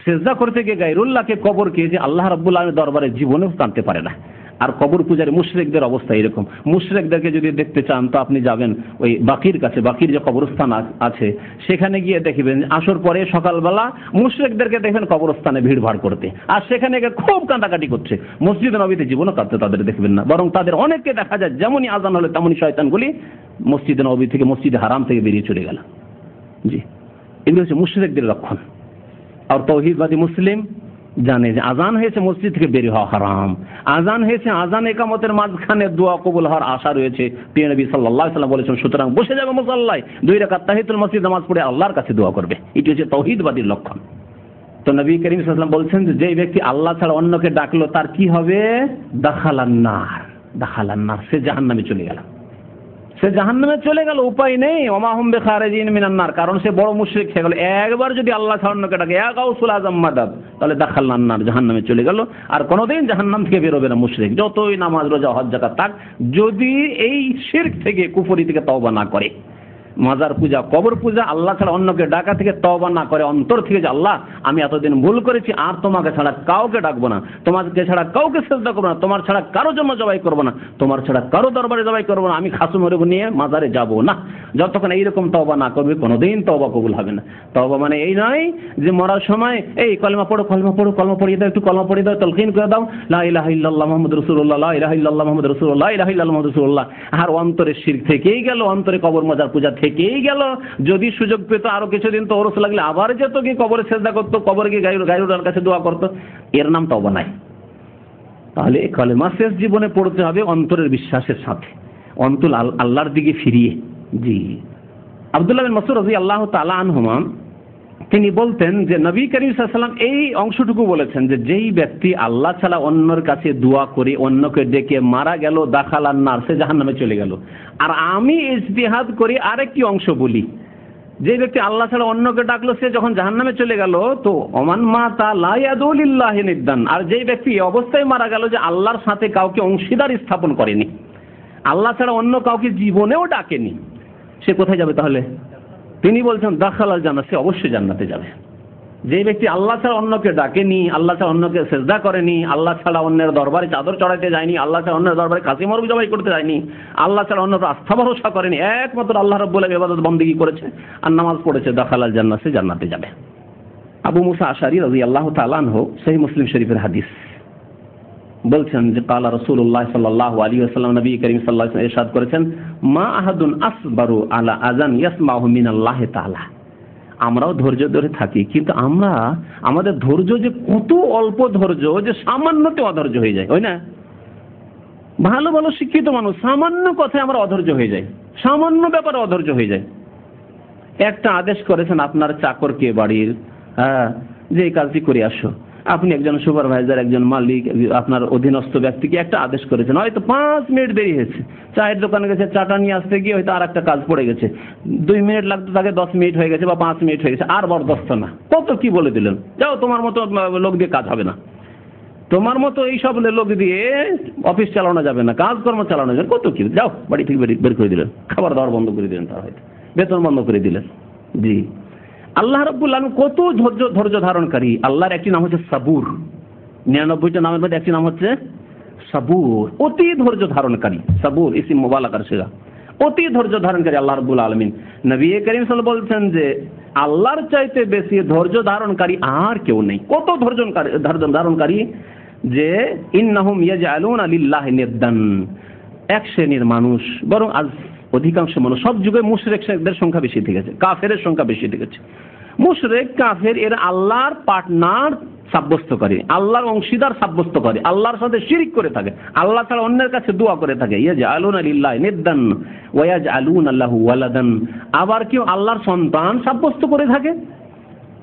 সেজদা করতে গিয়ে গায়রুল্লাহকে, কবরকে, যে আল্লাহ রাব্বুল আলামিনের দরবারে জীবনেও কাঁদতে পারে না। আর কবর পূজারী মুশরিকদের অবস্থা এরকম। মুশরিকদেরকে যদি দেখতে চান তো আপনি যাবেন ওই বাকির কাছে, বাকির যে কবরস্থান আছে সেখানে গিয়ে দেখবেন আসর পরে সকালবেলা মুশরিকদেরকে দেখবেন কবরস্থানে ভিড় ভাড় করতে, আর সেখানে গিয়ে খুব কাঁদাকাটি করছে। মসজিদে নববীতে জীবনও কাঁদতে তাদের দেখবেন না, বরং তাদের অনেককে দেখা যায় যেমনই আজান হলে তেমনই শয়তানগুলি মসজিদে নববী থেকে, মসজিদে হারাম থেকে বেরিয়ে চলে গেল। জি, এগুলো হচ্ছে মুশরিকদের লক্ষণ। আর তাওহীদবাদী মুসলিম জানে যে আজান হয়েছে মসজিদ থেকে বের হওয়া হারাম, আজান হয়েছে, আজান একামতের মাঝখানে দোয়া কবুল হওয়ার আশা রয়েছে, প্রিয় নবী সাল্লাল্লাহু আলাইহি ওয়াসাল্লাম বলেছেন, সুতরাং বসে যাবে মুসাল্লায়, 2 রাকাত তাহিয়াতুল মসজিদ নামাজ পড়ে আল্লাহর কাছে দোয়া করবে। এটি হচ্ছে তাওহীদবাদীর লক্ষণ। তো নবী করিম সাল্লাল্লাহু আলাইহি ওয়াসাল্লাম বলছেন যে যেই ব্যক্তি আল্লাহ ছাড়া অন্যকে ডাকলো তার কি হবে? দাখালান নার, দাখালান নার, সে জাহান্নামে চলে গেল, সে জাহান্নামে চলে গেল, উপায় নেই। ওমা হুম বিখারিজিন মিনান নার, কারণ সে বড় মুশরিক হয়ে গেল। একবার যদি আল্লাহ ছাড়া অন্যকে ডাকে ইয়া গাউসুল আজম মাদাদ, তাহলে দাখালান নার, জাহান্নামে চলে গেল, আর কোনোদিন জাহান্নাম থেকে বেরোবে না মুশরিক, যতই নামাজ রোজা হজ যাকাত থাক, যদি এই শিরক থেকে, কুফরি থেকে তওবা না করে। মাজার পূজা, কবর পূজা, আল্লাহ ছাড়া অন্যকে ডাকা থেকে তওবা না করে, অন্তর থেকে যে আল্লাহ আমি এতদিন ভুল করেছি, আর তোমাকে ছাড়া কাউকে ডাকবো না, তোমাকে ছাড়া কাউকে সিজদা করবো না, তোমার ছাড়া কারো জন্য জবাই করবো না, তোমার ছাড়া কারো দরবারে জবাই করবো না, আমি খাসুমের নিয়ে মাজারে যাব না, যতক্ষণ এইরকম তওবা না করবে কোনোদিন তওবা কবুল হবে না। তওবা মানে এই নয় যে মরার সময় এই কলমা পড়ো, কলমা পড়ো, কলমা পড়িয়ে দাও, একটু কলমা পড়িয়ে দাও, তালকিন করে দাও, লা ইলাহা ইল্লাল্লাহ মুহাম্মাদুর রাসূলুল্লাহ, লা ইলাহা ইল্লাল্লাহ মুহাম্মাদুর রাসূলুল্লাহ, লা ইলাহা ইল্লাল্লাহ মুহাম্মাদুর রাসূলুল্লাহ, আর অন্তরে শিরক থেকেই গেল, অন্তরে কবর মাজার পূজা থেকেই গেল। যদি সুযোগ পেত আরো কিছুদিন তো ওরস লাগলে আবার যেত, কি কবরে সেজদা করতো, কবরে গিয়ে গায়রুল্লাহর কাছে দোয়া করতো, এর নাম তওবা নাই। তাহলে কলেমা শেষ জীবনে পড়তে হবে অন্তরের বিশ্বাসের সাথে, অন্তর আল্লাহর দিকে ফিরিয়ে। জি, আব্দুল্লাহ বিন মাসউদ রাদিয়াল্লাহু তাআলা আনহুমা তিনি বলতেন যে নবী করিম সাল্লাল্লাহু আলাইহি ওয়াসাল্লাম এই অংশটুকু বলেছেন যে যেই ব্যক্তি আল্লাহ ছাড়া অন্যের কাছে দোয়া করে, অন্যকে ডেকে মারা গেল, দাখালান নার, সে জাহান্নামে চলে গেল। আর আমি ইজতিহাদ করি আরেকটি অংশ বলি, যে ব্যক্তি আল্লাহ ছাড়া অন্যকে ডাকলো সে যখন জাহান্নামে চলে গেল, তো ওমান মাতা লা ইয়াদু লিল্লাহি নিদ্দান, আর যেই ব্যক্তি এই অবস্থায় মারা গেল যে আল্লাহর সাথে কাউকে অংশীদার স্থাপন করেনি, আল্লাহ ছাড়া অন্য কাউকে জীবনেও ডাকেনি, সে কোথায় যাবে তাহলে? তিনি বলছেন দাখালাল জান্নাত, সে অবশ্যই জান্নাতে যাবে। যে ব্যক্তি আল্লাহ ছাড়া অন্যকে ডাকেনি, আল্লাহ ছাড়া অন্যকে সেজদা করেনি, আল্লাহ ছাড়া অন্যের দরবারে চাদর চড়াইতে যায়নি, আল্লাহ ছাড়া অন্যের দরবারে খাসি মুরগি জবাই করতে যায়নি, আল্লাহ ছাড়া অন্য আস্থা ভরসা করেনি, একমাত্র আল্লাহ রাব্বুল আলামিন ইবাদত বন্দেগী করেছে আর নামাজ পড়েছে, দাখালাল জান্নাত, সে জান্নাতে যাবে। আবু মুসা আশআরী রাদিয়াল্লাহু তাআলা আনহু, সহিহ মুসলিম শরীফের হাদিস, বলছেন যে কালা রাসূলুল্লাহ সাল্লাল্লাহু আলাইহি ওয়াসাল্লাম, নবী করিম সাল্লাল্লাহু আলাইহি ওয়াসাল্লাম ইরশাদ করেছেন, মা আহাদুন আসবারু আলা আযান ইয়াসমাহু মিনাল্লাহি তাআলা। আমরাও ধৈর্য ধরে থাকি, কিন্তু আমাদের ধৈর্য যে কত অল্প ধৈর্য, যে সামান্যতে অধৈর্য হয়ে যায়, হয় না? ভালো ভালো শিক্ষিত মানুষ সামান্য কথায় আমরা অধৈর্য হয়ে যাই, সামান্য ব্যাপারে অধৈর্য হয়ে যায়। একটা আদেশ করেছেন আপনার চাকরকে বাড়ির, যে এই কাজটি করে আসো, আপনি একজন সুপারভাইজার, একজন মালিক, আপনার অধীনস্থ ব্যক্তিকে একটা আদেশ করেছেন, হয়তো 5 মিনিট দেরি হয়েছে, চায়ের দোকানে গেছে, চাটা নিয়ে আসতে গিয়ে হয়তো আর একটা কাজ পড়ে গেছে, 2 মিনিট লাগতো তাকে 10 মিনিট হয়ে গেছে বা 5 মিনিট হয়ে গেছে, আর বরদাস্ত না, কত কি বলে দিলেন, যাও তোমার মতো লোক দিয়ে কাজ হবে না। তোমার মতো এইসব লোক দিয়ে অফিস চালানো যাবে না, কাজকর্ম চালানো যাবে, কত কি, যাও বাড়ি থেকে বের করে দিলেন, খাবার দাবার বন্ধ করে দিলেন, তার হয়তো বেতন বন্ধ করে দিলেন। জি, আল্লাহ রাব্বুল আলামিন কত ধৈর্য ধারণকারী। আল্লাহর একটি নাম হচ্ছে সাবুর, 99টা নামের মধ্যে একটি নাম হচ্ছে সাবুর, অতি ধৈর্য ধারণকারী। সাবুর ইসিম মুবালাগার সেরা, অতি ধৈর্য ধারণকারী আল্লাহ রাব্বুল আলামিন। নবী করিম সাল্লাল্লাহু আলাইহি ওয়াসাল্লাম বলছেন যে আল্লাহর চাইতে বেশি ধৈর্য ধারণকারী আর কেউ নেই। কত ধৈর্য ধারণকারী যে ইন্নাহুম ইয়াজআলুনা লিল্লাহি নিদ্দান, এক শ্রেণীর মানুষ, বরং আজ অধিকাংশ মানুষ, সব যুগে মুশরিকদের সংখ্যা বেশি থেকে গেছে, কাফেরের সংখ্যা বেশি থেকে গেছে। মুশরিক কাফের এরা আল্লাহর পার্টনার সাব্যস্ত করে, আল্লাহর অংশীদার সাব্যস্ত করে, আল্লাহর সাথে শিরিক করে থাকে, আল্লাহ ছাড়া অন্যের কাছে দোয়া করে থাকে। ইয়াজআলুনা লিল্লাহি নিদ্দান ওয়া ইয়াজআলুনা লাহু ওয়ালাদান, আবার কেউ আল্লাহর সন্তান সাব্যস্ত করে থাকে।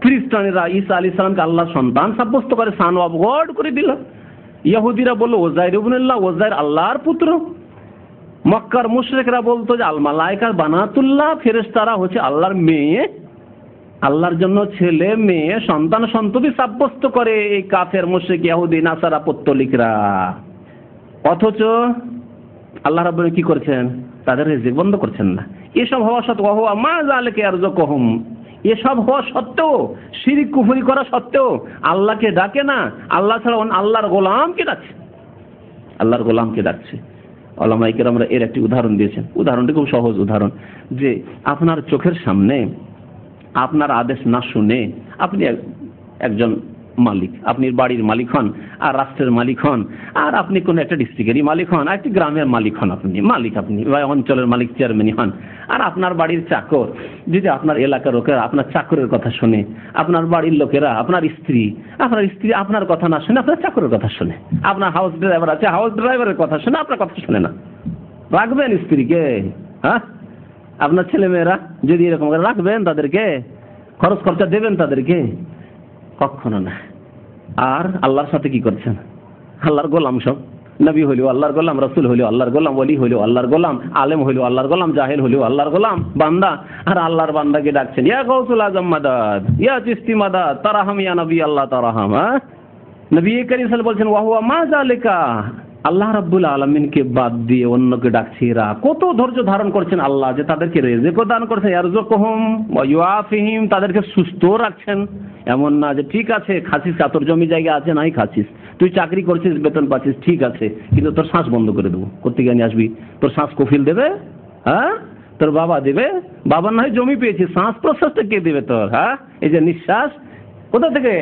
খ্রিস্টানেরা ঈসা আলাইহিস সালামকে আল্লাহর সন্তান সাব্যস্ত করে, সান অফ গড করে দিল। ইহুদিরা বলল ওযাইর ইবনুল্লাহ, ওযাইর আল্লাহর পুত্র। মক্কার মুশরিকরা বলতো যে আল মালায়েকা বানাতুল্লাহ, ফেরেশতারা হচ্ছে আল্লাহর মেয়ে, আল্লাহর জন্য ছেলে মেয়ে সন্তান সন্ততি সাব্যস্ত করে এই কাফের মুশরিক ইহুদি নাসারা পত্তলিকরা। অথচ আল্লাহ রাব্বুল কি করছেন? তাদের রিজিক বন্ধ করছেন না। এসব হওয়া সত্ত্বেও ওয়া মা যালিকা ইয়ারযুকুহুম, এসব হওয়া সত্ত্বেও, শিরিক কুফরি করা সত্ত্বেও আল্লাহকে ডাকে না, আল্লাহ ছাড়া আল্লাহর গোলামকে ডাকছে, আল্লাহর গোলামকে ডাকছে। উলামায়ে কেরামরা এর একটি উদাহরণ দিয়েছেন। উদাহরণটি খুব সহজ উদাহরণ, যে আপনার চোখের সামনে আপনার আদেশ না শুনে আপনি একজন মালিক, আপনি বাড়ির মালিক হন, আর রাষ্ট্রের মালিক হন, আর আপনি কোন একটা ডিস্ট্রিক্টেরই মালিক হন, আর একটি গ্রামের মালিক হন, আপনি বা অঞ্চলের মালিক, চেয়ারম্যানই হন, আর আপনার বাড়ির চাকর যদি আপনার এলাকার লোকেরা আপনার চাকরের কথা শুনে, আপনার বাড়ির লোকেরা, আপনার স্ত্রী আপনার কথা না শুনে আপনার চাকরের কথা শুনে, আপনার হাউস ড্রাইভার আছে, হাউস ড্রাইভারের কথা শুনে আপনার কথা শুনে না, রাখবেন স্ত্রীকে? হ্যাঁ, আপনার ছেলে মেয়েরা যদি এরকম করে রাখবেন, তাদেরকে খরচ খরচা দেবেন তাদেরকে? কখনো না। আর আল্লাহর সাথে কি করছেন? আল্লাহর গোলাম সব, নবী হইলেও আল্লাহর গোলাম, রাসূল হইলেও আল্লাহর গোলাম, ওলি হইলেও আল্লাহর গোলাম, আলেম হইলেও আল্লাহর গোলাম, জাহেল হইলেও আল্লাহর গোলাম, বান্দা। আর আল্লাহর বান্দাকে ডাকছেন ইয়া গাউসুল আজম মাদাদ, ইয়া চিশতি মাদাদ, তারাহাম ইয়া নবী আল্লাহ তারাহাম। নবী করিম সাল্লাল্লাহু আলাইহি ওয়াসাল্লাম বলছেন ওয়া হুয়া মা যালিকা, আল্লাহ রাব্বুল আলামিনকে বাদ দিয়ে অন্যকে ডাকছে এরা। কত ধৈর্য ধারণ করছেন আল্লাহ, যে তাদেরকে রিজিক দান করছেন, ইয়ারযুকুহুম ওয়া ইউআফিহিম, তাদেরকে সুস্থ রাখছেন। এমন না যে ঠিক আছে খাসিস, তোর জমি জায়গা আছে, নাই খাসিস, তুই চাকরি করছিস, বেতন পাচ্ছিস, ঠিক আছে, কিন্তু তোর শ্বাস বন্ধ করে দেবো। কোত্থেকে নিয়ে আসবি? তোর শ্বাস কফিল দেবে? হ্যাঁ, তোর বাবা দেবে? বাবার না হয় জমি পেয়েছিস, শ্বাস প্রশ্বাসটা কে দেবে তোর? হ্যাঁ, এই যে নিঃশ্বাস কোথা থেকে?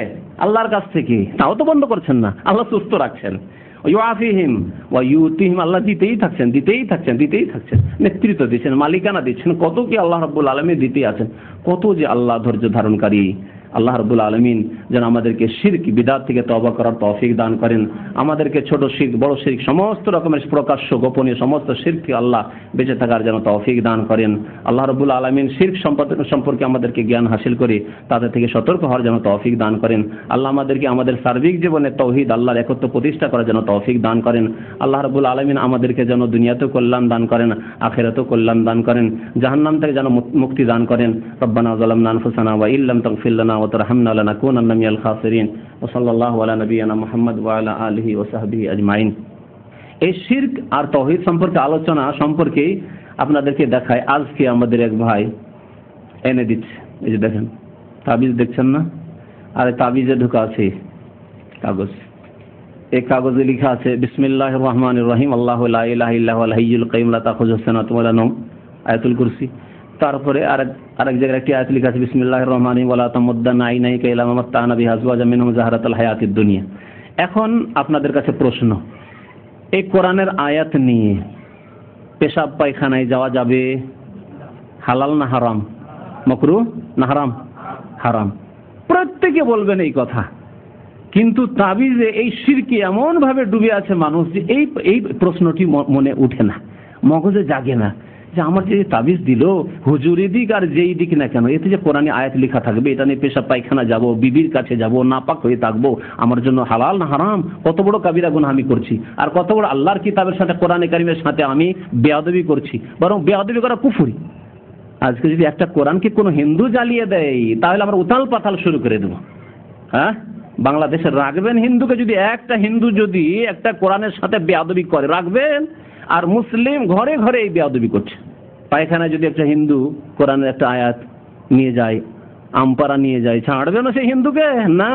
আল্লাহর কাছ থেকে। তাও তো বন্ধ করছেন না, আল্লাহ সুস্থ রাখছেন। ইউআফিহিম ওয়া ইউতিহিম, আল্লাহ দিতেই থাকছেন, নেতৃত্ব দিচ্ছেন, মালিকানা দিচ্ছেন, কত কি আল্লাহ রাব্বুল আলামিন দিতেই আছেন। কত যে আল্লাহ ধৈর্য ধারণকারী। আল্লাহ রাব্বুল আলামিন যেন আমাদেরকে শিরক বিদআত থেকে তওবা করার তৌফিক দান করেন, আমাদেরকে ছোট শিরক, বড় শিরক, সমস্ত রকমের প্রকাশ্য গোপনীয় সমস্ত শিরক থেকে আল্লাহ বেঁচে থাকার যেন তৌফিক দান করেন। আল্লাহ রাব্বুল আলামিন শিরক সম্পর্কে আমাদেরকে জ্ঞান হাসিল করে তাদের থেকে সতর্ক হওয়ার যেন তৌফিক দান করেন। আল্লাহ আমাদেরকে আমাদের সার্বিক জীবনে তাওহীদ, আল্লাহর একত্ব প্রতিষ্ঠা করার যেন তৌফিক দান করেন। আল্লাহ রাব্বুল আলামিন আমাদেরকে যেন দুনিয়াতেও কল্যাণ দান করেন, আখিরাতেও কল্যাণ দান করেন, জাহান্নাম থেকে যেন মুক্তি দান করেন। রব্বানা যালামনা আনফুসানা ওয়া ইল্লাম তাগফির লানা ওয়া তারহামনা লানাকুনান্না মিনাল খাসিরিন। ওয়া সাল্লাল্লাহু আলা নাবিয়িনা মুহাম্মদ ওয়া আলা আলিহি ওয়া সাহবিহি আজমাইন। এই শিরক আর তাওহীদ সম্পর্কে আলোচনা সম্পর্কে আপনাদেরকে দেখায়। আজকে আমাদের এক ভাই এনে দিচ্ছে, এই যে দেখেন তাবিজ দেখছেন না? আর তাবিজে ঢোকা আছে কাগজ, এই কাগজে লেখা আছে বিসমিল্লাহির রহমানির রহিম, আল্লাহু লা ইলাহা ইল্লা হুয়াল হাইয়ুল কাইয়ুম লা তাখুযুহু সিনাতুন ওয়া লা নাওম, আয়াতুল কুরসি। তারপরে আরেক জায়গায় একটি আয়াত লেখা আছে বিসমিল্লাহির রহমানির রহিম ওয়া লা তামুদ্দান্না আইনাইকা ইলা মা মাত্তা'না বিহি আজওয়াজাম মিনহুম যাহরাতাল হায়াতিদ দুনিয়া। এখন আপনাদের কাছে প্রশ্ন, এই কোরআনের আয়াত নিয়ে পেশাব পায়খানায় যাওয়া যাবে? হালাল না হারাম? মাকরুহ না হারাম? হারাম। প্রত্যেকে বলবেন এই কথা, কিন্তু তাবিজে এই শিরকে এমন ভাবে ডুবে আছে মানুষ যে এই প্রশ্নটি মনে উঠে না, মগজে জাগে না, যে আমার যে তাবিজ দিল হুজুরি দিক আর যেই দিক না কেন, এতে যে কোরআনে আয়াত লেখা থাকবে, এটা নিয়ে পেশাব পায়খানা যাব, বিবির কাছে যাব, নাপাক হয়ে থাকবো, আমার জন্য হালাল না হারাম? কত বড় কাবিরা গুনাহ আমি করছি, আর কত বড় আল্লাহর কিতাবের সাথে, কোরআনে কারিমের সাথে আমি বেয়াদবি করছি, বরং বেয়াদবি করা কুফরি। আজকে যদি একটা কোরআনকে কোনো হিন্দু জ্বালিয়ে দেয়, তাহলে আমরা উতাল পাতাল শুরু করে দেবো। হ্যাঁ, বাংলাদেশে রাখবেন হিন্দুকে, যদি একটা হিন্দু যদি একটা কোরআনের সাথে বেয়াদবি করে রাখবেন, আর মুসলিম ঘরে ঘরে এই বেয়াদবি করছে। পায়খানায় যদি একটা হিন্দু কোরআনের একটা আয়াত নিয়ে যায়, আমপারা নিয়ে যায়, ছাড়বে না সেই হিন্দুকে? না,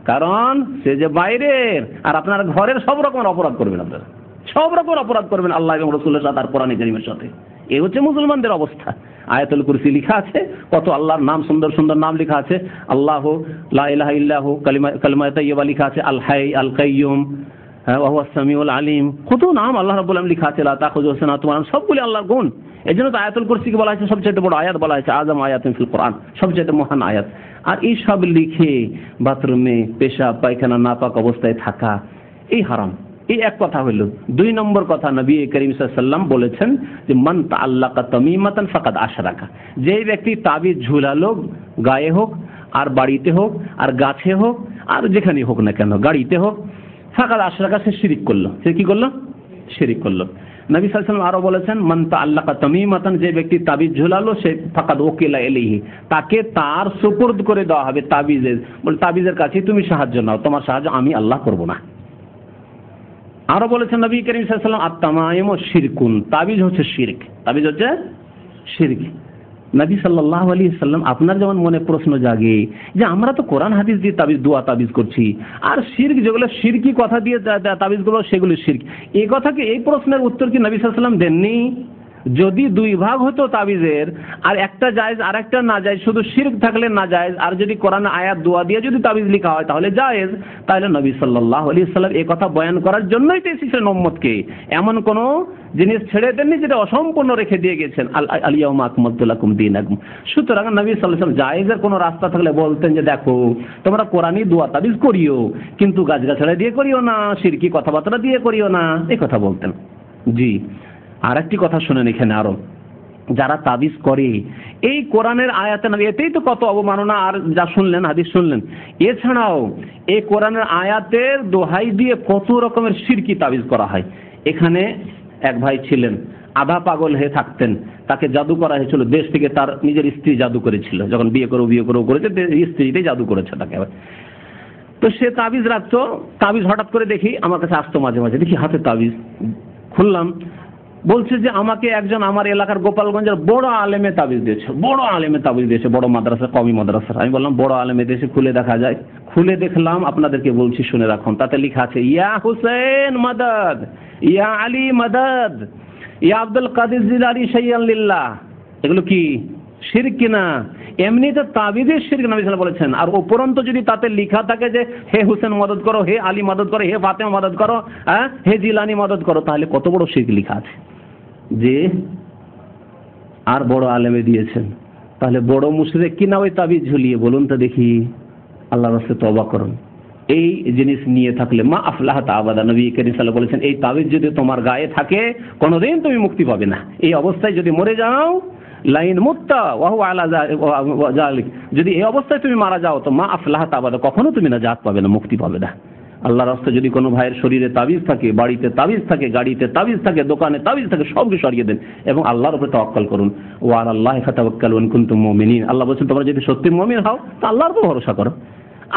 কারণ সে যে বাইরের, আর আপনার ঘরের সব রকমের অপরাধ করবেন, আপনারা সব রকমের অপরাধ করবেন আল্লাহ এবং রসুলের সাথে আর কোরআন কারীমের সাথে। এই হচ্ছে মুসলমানদের অবস্থা। আয়াতুল কুরসি লেখা আছে, কত আল্লাহর নাম, সুন্দর সুন্দর নাম লেখা আছে, আল্লাহ লা ইলাহা ইল্লাহু, কালিমা তাইয়্যিবা লেখা আছে, আল হাই আল কাইয়ুম, ওয়া হুয়াস সামিউল আলিম, কত নাম আল্লাহ রাব্বুল আলামিন লেখা আছে, লা তাখুযুহু সিনাতুন ওয়া নাওম, সবগুলি আল্লাহর গুণ। এই জন্য তো আয়াতুল কুরসিকে বলা হয়েছে সবচেয়ে বড় আয়াত, বলা হয়েছে আযম আয়াতুন ফিল কোরআন, সবচেয়ে মহান আয়াত। আর এই সব লিখে বাথরুমে পেশাব পায়খানা নাপাক অবস্থায় থাকা, এই হারাম। এই এক কথা হইল। 2 নম্বর কথা, নবী করিম সাল্লাল্লাহু আলাইহি ওয়াসাল্লাম বলেছেন যে মান তাআল্লাকা তামিমাতান ফাকাদ আশরাকা, যে ব্যক্তি তাবিজ ঝুলালো, গায়ে হোক আর বাড়িতে হোক আর গাছে হোক আর যেখানে হোক না কেন, গাড়িতে হোক, ফাকাদ আশরাকা, সে শিরক করলো। সে কি করলো? শিরক করলো। নবী সাল্লাল্লাহু আলাইহি ওয়াসাল্লাম আরো বলেছেন মান তাআল্লাকা তামিমাতান, যে ব্যক্তি তাবিজ ঝুলালো, সে ফাকাদ ওকিলা ইলাইহি, তাকে তার সুপুর্দ করে দেওয়া হবে তাবিজের, বলে তাবিজের কাছে তুমি সাহায্য নাও, তোমার সাহায্য আমি আল্লাহ করব না। আরো বলেছেন নবী করিম সাল্লাল্লাহু আলাইহি ওয়াসাল্লাম আত-তামাইমু শিরকুন, তাবিজ হচ্ছে শিরক, তাবিজ হচ্ছে শিরক। নবী সাল্লাল্লাহু আলাইহি ওয়াসাল্লাম, আপনার যেমন মনে প্রশ্ন জাগে যে আমরা তো কোরআন হাদিস দিয়ে তাবিজ, দোয়া তাবিজ করছি, আর শিরক যেগুলো শিরকি কথা দিয়ে তাবিজগুলো, সেগুলো শিরক, এই কথাকে, এই প্রশ্নের উত্তর কি নবী সাল্লাল্লাহু আলাইহি ওয়াসাল্লাম দেননি? যদি 2 ভাগ হতো তাবিজের, আর একটা জায়েজ আর একটা না জায়েজ, শুধু শিরক থাকলে না জায়েজ, আর যদি কোরআন আয়াত দোয়া দিয়ে যদি তাবিজ লেখা হয় তাহলে জায়েজ, তাহলে নবী সাল্লাল্লাহু আলাইহি ওয়াসাল্লাম এই কথা বয়ান করার জন্যই তো এসেছেন উম্মতকে। এমন কোন জিনিস ছেড়ে দেননি যেটা অসম্পূর্ণ রেখে দিয়ে গেছেন, আল ইয়াউমা আকমালতু লাকুম দীনাকুম। সুতরাং নবী সাল্লাল্লাহু আলাইহি ওয়াসাল্লাম জায়েজের কোনো রাস্তা থাকলে বলতেন যে দেখো তোমরা কোরআনি দোয়া তাবিজ করিও, কিন্তু গাছগাছড়া দিয়ে করিও না, শিরকি কথাবার্তা দিয়ে করিও না, এই কথা বলতেন। জি, আর একটি কথা শুনেন এখানে আরো, যারা তাবিজ করে এই কোরআনের আয়াতে না, এতেই তো কত অবমাননা, আর যা শুনলেন হাদিস শুনলেন, এছাড়াও এই কোরআনের আয়াতের দোহাই দিয়ে কত রকমের শিরকি তাবিজ করা হয়। এখানে এক ভাই ছিলেন, আধা পাগল হয়ে থাকতেন, তাকে জাদু করা হয়েছিল, দেশ থেকে তার নিজের স্ত্রী জাদু করেছিল, যখন বিয়ে করেছে স্ত্রীতেই জাদু করেছে তাকে। তো সে তাবিজ রাখতো, তাবিজ হঠাৎ করে দেখি আমার কাছে আসতো, মাঝে মাঝে দেখি হাতে তাবিজ, খুললাম, বলছে যে আমাকে একজন আমার এলাকার গোপালগঞ্জের বড় আলেমে তাবিজ দিয়েছে, বড় আলেমে তাবিজ দিয়েছে, বড় মাদ্রাসা, কওমি মাদ্রাসা। আমি বললাম বড় আলেমে দিয়েছে, খুলে দেখা যায়। খুলে দেখলাম, আপনাদেরকে বলছি শুনে রাখুন, তাতে লেখা আছে ইয়া হুসেন মাদাদ, ইয়া আলী মাদাদ, ইয়া আব্দুল কাদের জিলানী শাইয়ান লিল্লাহ। এগুলো কি শিরক কিনা? এমনিতে তাবিজের শিরক নবী সাল্লাল্লাহু আলাইহি ওয়াসাল্লাম বলেছেন, আর উপরন্ত যদি তাতে লেখা থাকে যে হে হুসেন মদদ করো, হে আলী মদদ করো, হে ফাতেমা মদদ করো, হে জিলানী মদদ করো, তাহলে কত বড় শিরক লেখা আছে যে আর বড় আলেমে দিয়েছেন। তাহলে বড় মুশরিক কিনা ওই তাবিজ ঝুলিয়ে? বলুন তো দেখি, আল্লাহর রাস্তায় তওবা করুন। এই জিনিস নিয়ে থাকলে মা আফলাহাত আবাদা, নবী করিম সাল্লাল্লাহু আলাইহি ওয়াসাল্লাম বলেছেন এই তাবিজ যদি তোমার গায়ে থাকে কোনোদিন তুমি মুক্তি পাবে না। এই অবস্থায় যদি মরে যাও, লাইন মুত্তা ওয়া হুয়া আলা যালিক, যদি এই অবস্থায় তুমি মারা যাও তো মা আফলাহাত আবাদা, কখনো তুমি নাজাত পাবে না, মুক্তি পাবে না। আল্লাহর রাস্তায় যদি কোনো ভাইয়ের শরীরে তাবিজ থাকে, বাড়িতে তাবিজ থাকে, গাড়িতে তাবিজ থাকে, দোকানে তাবিজ থাকে, সবকে সরিয়ে দেন এবং আল্লাহর উপরে তাওয়াক্কুল করুন। ওয়া আলাল্লাহি ফাতাওয়াক্কালু ইন কুনতুম মুমিনিন। আল্লাহ বলেছেন তোমরা যদি সত্যি মুমিন হও তা আল্লাহর উপর ভরসা করো।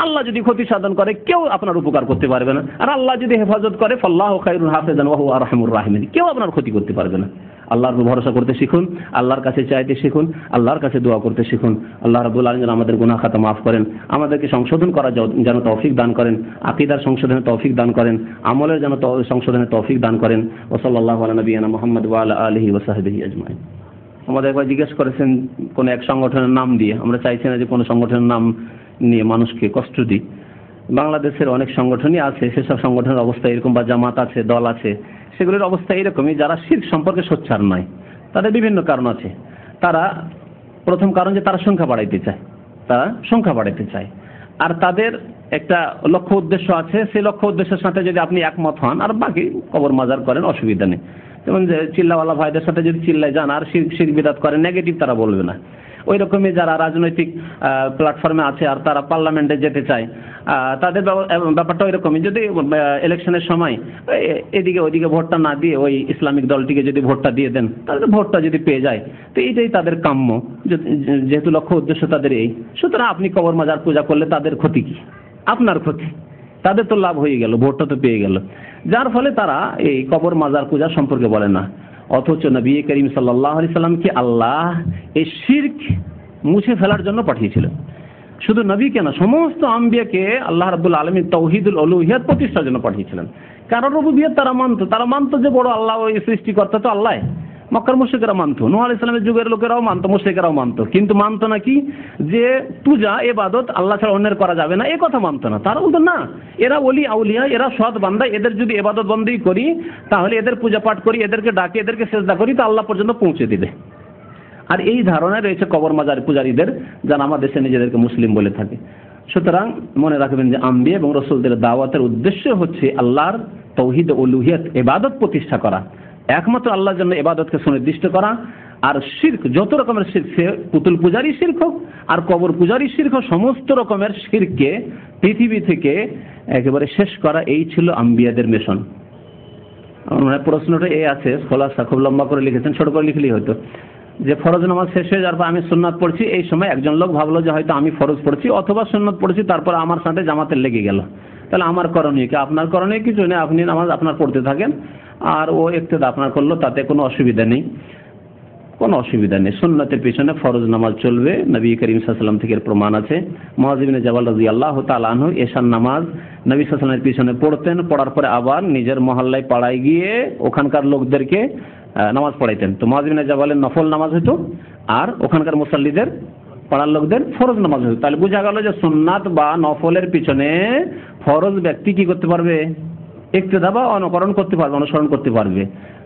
আল্লাহ যদি ক্ষতি সাধন করে কেউ আপনার উপকার করতে পারবে না, আর আল্লাহ যদি হেফাজত করে ফাল্লাহু খায়রুল হাফিজান ওয়া হুয়া আরহামুর রাহিমিন, কেউ আপনার ক্ষতি করতে পারবে না। আল্লাহর উপর ভরসা করতে শিখুন, আল্লাহর কাছে চাইতে শিখুন, আল্লাহর কাছে দোয়া করতে শিখুন। আল্লাহ রাব্বুল আলামিন আমাদের গুনাহ খাতা মাফ করেন, আমাদেরকে সংশোধন করার যেন তৌফিক দান করেন, আকীদার সংশোধনের তৌফিক দান করেন, আমলের যেন সংশোধনের তৌফিক দান করেন। ওয়া সাল্লাল্লাহু আলা নবিয়িনা মুহাম্মদ ওয়া আলা আলিহি ওয়া সাহবিহি আজমাইন। আমাদের একবার জিজ্ঞেস করেছেন কোন এক সংগঠনের নাম দিয়ে, আমরা চাইছি না যে কোনো সংগঠনের নাম নিয়ে মানুষকে কষ্ট দিই। বাংলাদেশের অনেক সংগঠনই আছে, সেসব সংগঠনের অবস্থা এরকম, বা জামাত আছে, দল আছে, সেগুলোর অবস্থা এরকমই, যারা শিরক সম্পর্কে সোচ্চার নয়। তাদের বিভিন্ন কারণ আছে। তারা প্রথম কারণ যে তারা সংখ্যা বাড়াইতে চায়, তারা সংখ্যা বাড়াইতে চায়, আর তাদের একটা লক্ষ্য উদ্দেশ্য আছে। সেই লক্ষ্য উদ্দেশ্যের সাথে যদি আপনি একমত হন আর বাকি কবর মাজার করেন, অসুবিধা নেই। যেমন যে চিল্লাওয়ালা ভাইদের সাথে যদি চিল্লায় যান আর শিরক বিদআত করেন, নেগেটিভ তারা বলবে না। ওই রকমই যারা রাজনৈতিক প্ল্যাটফর্মে আছে আর তারা পার্লামেন্টে যেতে চায়, তাদের ব্যাপারটা ওই রকমই। যদি ইলেকশনের সময় এদিকে ওইদিকে ভোটটা না দিয়ে ওই ইসলামিক দলটিকে যদি ভোটটা দিয়ে দেন, তাহলে ভোটটা যদি পেয়ে যায় তো এইটাই তাদের কাম্য, যেহেতু লক্ষ্য উদ্দেশ্য তাদের এই। সুতরাং আপনি কবর মাজার পূজা করলে তাদের ক্ষতি কি? আপনার ক্ষতি, তাদের তো লাভ হয়ে গেল, ভোটটা তো পেয়ে গেল। যার ফলে তারা এই কবর মাজার পূজা সম্পর্কে বলে না। অথচ নবী করিম সাল্লাল্লাহু আলাইহি সাল্লামকে আল্লাহ এই শিরক মুছে ফেলার জন্য পাঠিয়েছিলেন। শুধু নবী কেন, সমস্ত আম্বিয়াকে আল্লাহ রাব্বুল আলামিন তাওহীদুল উলুহিয়াত প্রতিষ্ঠার জন্য পাঠিয়েছিলেন। কারণ রুবুবিয়ত তারা মানতো যে বড় আল্লাহ, ওই সৃষ্টিকর্তা তো আল্লাহ। মক্কার মুশরিকরা মানতো, নূহ আলাইহিস সালামের যুগের লোকেরাও মানতো, মুশরিকরাও মানতো। কিন্তু মানতো না কি, যে পূজা ইবাদত আল্লাহ ছাড়া অন্যের করা যাবে না, এই কথা মানতো না। তারা বলতো না, এরা ওলি আউলিয়া, এরা সৎ বান্দা, এদের যদি ইবাদত বন্দেগী করি, তাহলে এদের পূজা পাঠ করি, এদেরকে ডাকি, এদেরকে সেজদা করি, তো আল্লাহ পর্যন্ত পৌঁছে দিবে। আর এই ধারণা রয়েছে কবর মাজার পূজারীদের, যারা আমাদের দেশে নিজেদেরকে মুসলিম বলে থাকে। সুতরাং মনে রাখবেন যে আম্বিয়া এবং রাসূলদের দাওয়াতের উদ্দেশ্য হচ্ছে আল্লাহর তাওহীদ উলুহিয়ত ইবাদত প্রতিষ্ঠা করা, একমাত্র আল্লাহর জন্য ইবাদতকে সুনির্দিষ্ট করা। আর শিরক, যত রকমের শিরক, সে পুতুল পূজারই শিরক হোক আর কবর পূজারই শিরক হোক, সমস্ত রকমের শিরককে পৃথিবী থেকে একেবারে শেষ করা, এই ছিল আম্বিয়াদের মিশন। মানে প্রশ্নটা এই আছে, খোলাসা খুব লম্বা করে লিখেছেন, ছোট করে লিখলেই হতো যে ফরজ নামাজ শেষ হয়ে যাওয়ার পর আমি সুন্নাত পড়ছি, এই সময় একজন লোক ভাবলো যে হয়তো আমি ফরজ পড়ছি অথবা সুন্নাত পড়ছি, তারপর আমার সাথে জামাতে লেগে গেল, তাহলে আমার করণীয় কি? আপনার করণীয় কিছু নেই, আপনি নামাজ আপনার পড়তে থাকেন, আর ও ইক্তেদা আপনার করলো, তাতে কোনো অসুবিধা নেই, কোনো অসুবিধা নেই। সুন্নাতের পিছনে ফরজ নামাজ চলবে, নবী করিম সাল্লাল্লাহু আলাইহি ওয়াসাল্লাম থেকে প্রমাণ আছে। মুআয ইবনে জাবাল রাদিয়াল্লাহু তাআলা আনহু এশার নামাজ নবী সাল্লাল্লাহু আলাইহি ওয়াসাল্লামের পিছনে পড়তেন, পড়ার পরে আবার নিজের মহল্লায় পাড়ায় গিয়ে ওখানকার লোকদেরকে নামাজ পড়াইতেন। তো মুআয ইবনে জাবালের নফল নামাজ হতো, আর ওখানকার মুসাল্লিদের, পাড়ার লোকদের ফরজ নামাজ হতো। তাহলে বোঝা গেল যে সুন্নাত বা নফলের পিছনে ফরজ ব্যক্তি কি করতে পারবে? ইক্তেদা বা অনুকরণ করতে পারবে, অনুসরণ করতে পারবে।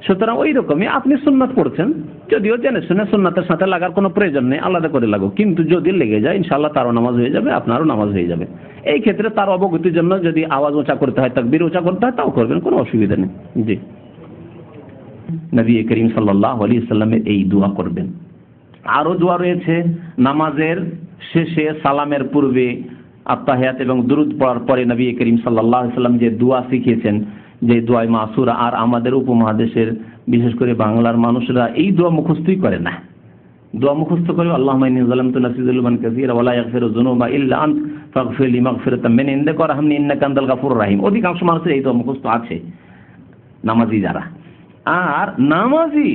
সুতরাং ওই রকমই আপনি সুন্নাত পড়ছেন, যদিও জেনে শুনে সুন্নাতের সাথে লাগার কোনো প্রয়োজন নেই, আলাদা করে লাগুক, কিন্তু যদি লেগে যায় ইনশাআল্লাহ তারও নামাজ হয়ে যাবে, আপনারও নামাজ হয়ে যাবে। এই ক্ষেত্রে তার অবগতির জন্য যদি আওয়াজ উঁচা করতে হয়, তাকবীর উঁচা করতে হয়, তাও করবেন, কোনো অসুবিধা নেই। জি, নবী করিম সাল্লাল্লাহু আলাইহি ওয়াসাল্লামের এই দোয়া করবেন। আরো দোয়া রয়েছে নামাজের শেষে, সালামের পূর্বে আত্তাহিয়াত এবং দুরুদ পড়ার পরে নবী করিম সাল্লাল্লাহু আলাইহি ওয়াসাল্লাম যে দোয়া শিখিয়েছেন, যে দোয়া মাসুরা, আর আমাদের উপমহাদেশের বিশেষ করে বাংলার মানুষরা এই দোয়া মুখস্থই করে না। দোয়া মুখস্থ করে আল্লাহুম্মা ইন্নী যালামতু নাফসি যুলমান কাসীরা ওয়া লা ইয়াগফিরু যুনুবা ইল্লা আনত ফাগফিরলি মাগফিরাতাম মিন ইনদিকা ওয়ারহামনি ইন্নাকা আনতাল গাফুরুর রহিম। অধিকাংশ মানুষের এই দোয়া মুখস্থ আছে, নামাজি যারা। আর নামাজি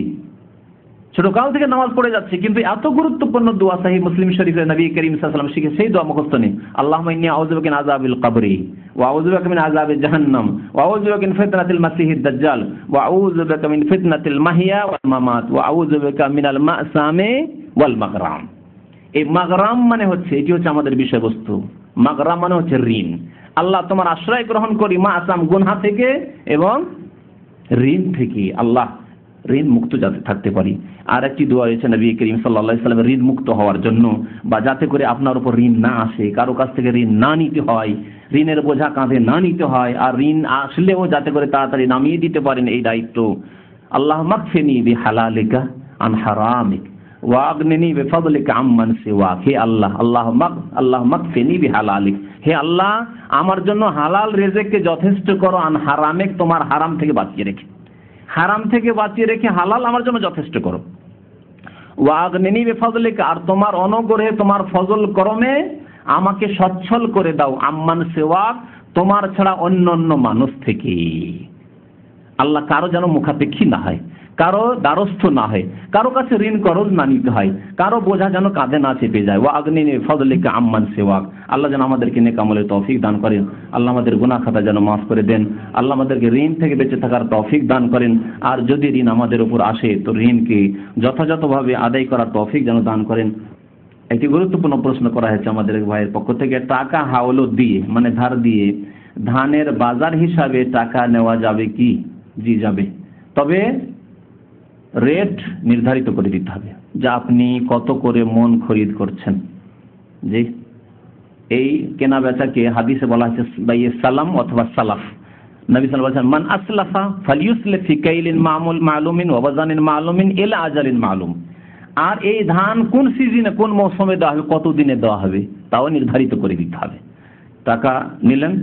ছোটকাল থেকে নামাজ পড়ে যাচ্ছে, কিন্তু এত গুরুত্বপূর্ণ দোয়া সহিহ মুসলিম শরীফে নবী করিম সাল্লাল্লাহু আলাইহি ওয়াসাল্লাম শিখে সেই দোয়া মুখস্থ নেই। আল্লাহুম্মা ইন্নী আউযু বিকা মিন আযাবিল কবরি ওয়া আউযু বিকা মিন আযাবিজ জাহান্নাম ওয়া আউযু বিকা মিন ফিতনাতিল মাসিহিদ দাজ্জাল ওয়া আউযু বিকা মিন ফিতনাতিল মাহইয়া ওয়াল মামাত ওয়া আউযু বিকা মিনাল মাসামি ওয়াল মাগরাম। এই মাগরাম মানে হচ্ছে, এটি হচ্ছে আমাদের বিষয়বস্তু। মাগরাম মানে হচ্ছে ঋণ। আল্লাহ তোমার আশ্রয় গ্রহণ করি মাসাম, গুনাহ থেকে এবং ঋণ থেকে, আল্লাহ ঋণ মুক্ত যাতে থাকতে পারি। আর একটি দোয়া রয়েছে নবী করিম সাল্লাল্লাহু আলাইহি ওয়াসাল্লাম ঋণ মুক্ত হওয়ার জন্য, বা যাতে করে আপনার উপর ঋণ না আসে, কারো কাছ থেকে ঋণ না নিতে হয়, ঋণের বোঝা কাঁধে না নিতে হয়, আর ঋণ আসলেও যাতে করে তাড়াতাড়ি নামিয়ে দিতে পারেন এই দায়িত্ব। আল্লাহ মাগফিনি বিহালালিকা আন হারামিক ওয়া আগনিনি বিফাদলিকা আম্মান সিওয়াক। হে আল্লাহ, আল্লাহ মাগফিনি বিহালালিক, হে আল্লাহ আমার জন্য হালাল রিজিককে যথেষ্ট করো, আন হারামিক তোমার হারাম থেকে বাঁচিয়ে রেখে, হারাম থেকে বাঁচিয়ে রেখে হালাল আমার জন্য যথেষ্ট করো। ওয়া আগনিনি বিফাদলিকা, আর তোমার অনুগ্রহে, তোমার ফজল করমে আমাকে সচ্ছল করে দাও, আম্মান সিওয়াক তোমার ছাড়া অন্য মানুষ থেকে। আল্লাহ কারো যেন মুখাপেক্ষী না হয়, কারো দ্বারস্থ না হয়, কারো কাছে ঋণ করজ না নিতে হয়, কারো বোঝা যেন কাঁধে না চেপে যায়। ওয়া আগনিনি বিফাদলিকা আম্মান সিওয়াক। আল্লাহ যেন আমাদেরকে নেক আমলের তৌফিক দান করেন, আল্লাহ আমাদের গুনাহ খাতা যেন মাফ করে দেন, আল্লাহ আমাদেরকে ঋণ থেকে বেঁচে থাকার তৌফিক দান করেন। আর যদি ঋণ আমাদের উপর আসে তো ঋণকে যথাযথভাবে আদায় করার তৌফিক যেন দান করেন। একটি গুরুত্বপূর্ণ প্রশ্ন করা হয়েছে আমাদের ভাইয়ের পক্ষ থেকে, টাকা হাওলাত দিয়ে মানে ধার দিয়ে ধানের বাজার হিসাবে টাকা নেওয়া যাবে কি? জি যাবে, তবে রেট নির্ধারিত করে দিতে হবে, যা আপনি কত করে মন খরিদ করছেন। জি, এই কেনা বেচাকে হাদিসে বলা হয়েছে বাইয়ে সালাম অথবা সালাফ। নবী সাল্লাল্লাহু আলাইহি ওয়াসাল্লাম মান আসলাফা ফালিউসলিফ ফি কাইলিন মালুমিন ওয়া ওয়াজানিন মালুমিন ইলা আজালিন মালুম। আর এই ধান কোন সিজনে, কোন মৌসুমে দেওয়া হবে, কত দিনে দেওয়া হবে, তাও নির্ধারিত করে দিতে হবে। টাকা নিলেন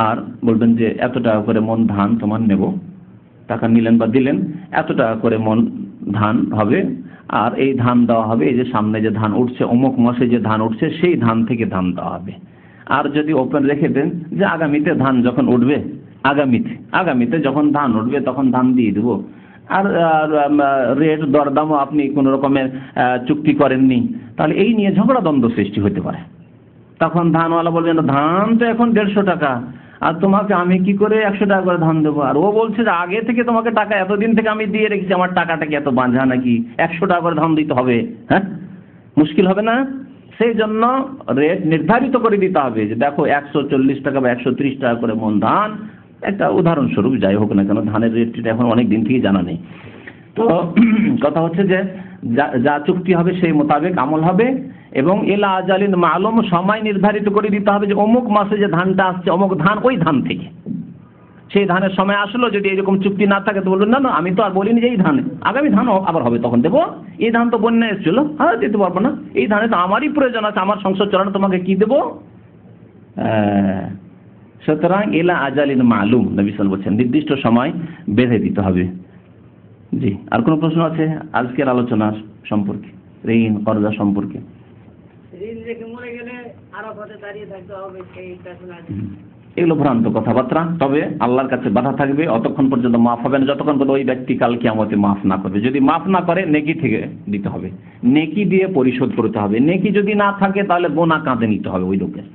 আর বলবেন যে এত টাকা করে মন ধান তোমার নেব, টাকা নিলেন বা দিলেন, এত টাকা করে মন ধান হবে, আর এই ধান দেওয়া হবে, এই যে সামনে যে ধান উঠছে, অমুক মাসে যে ধান উঠছে সেই ধান থেকে ধান দেওয়া হবে। আর যদি ওপেন রেখে দেন যে আগামীতে ধান যখন উঠবে, আগামীতে যখন ধান উঠবে তখন ধান দিয়ে দেবো, আর রেট দরদামও আপনি কোনো রকমের চুক্তি করেননি, তাহলে এই নিয়ে ঝগড়া দ্বন্দ্ব সৃষ্টি হতে পারে। তখন ধানওয়ালা বলবেন ধান তো এখন 150 টাকা, আর তোমাকে আমি কি করে 100 টাকা করে ধান দেবো? আর ও বলছে যে আগে থেকে তোমাকে টাকা এতদিন থেকে আমি দিয়ে রেখেছি, আমার টাকাটা কি এত বাঁধা নাকি 100 টাকা করে ধান দিতে হবে? হ্যাঁ, মুশকিল হবে না? সেই জন্য রেট নির্ধারিত করে দিতে হবে যে দেখো 140 টাকা বা 130 টাকা করে মন ধান, একটা উদাহরণস্বরূপ যাই হোক না কেন, ধানের রেটটা এখন অনেক দিন থেকেই জানা নেই। তো কথা হচ্ছে যে যা চুক্তি হবে সেই মোতাবেক আমল হবে, এবং এলা আজালিন মালুম, সময় নির্ধারিত করে দিতে হবে যে অমুক মাসে যে ধানটা আসছে অমুক ধান ওই ধান থেকে, সেই ধানের সময় আসলো। যদি এরকম চুক্তি না থাকে তো বলবেন না আমি তো আর বলিনি যে এই ধানে, আগামী ধান আবার হবে তখন দেবো, এই ধান তো বন্যা এসেছিল, হ্যাঁ দিতে পারবো না, এই ধানে তো আমারই প্রয়োজন আছে, আমার সংসার চালানো, তোমাকে কি দেবো? সুতরাং এলা আজালিন মালুম, নবী সাল্লাল্লাহু আলাইহি ওয়াসাল্লাম বলছেন নির্দিষ্ট সময় বেঁধে দিতে হবে। জি, আর কোনো প্রশ্ন আছে আজকের আলোচনা সম্পর্কে, ঋণ কর্জা সম্পর্কে? ঋণ রেখে মরে গেলে আরাফাতে দাঁড়িয়ে থাকতে হবে, সেইটা শোনা যায়। এগুলো ভ্রান্ত কথাবার্তা। তবে আল্লাহর কাছে বাধা থাকবে অতক্ষণ পর্যন্ত মাফ হবে না যতক্ষণ পর্যন্ত ওই ব্যক্তি কাল কিয়ামতে মাফ না করবে। যদি মাফ না করে নেকি থেকে দিতে হবে, নেকি দিয়ে পরিশোধ করতে হবে। নেকি যদি না থাকে তাহলে গোনা কাঁধে নিতে হবে ওই লোকের।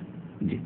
জি।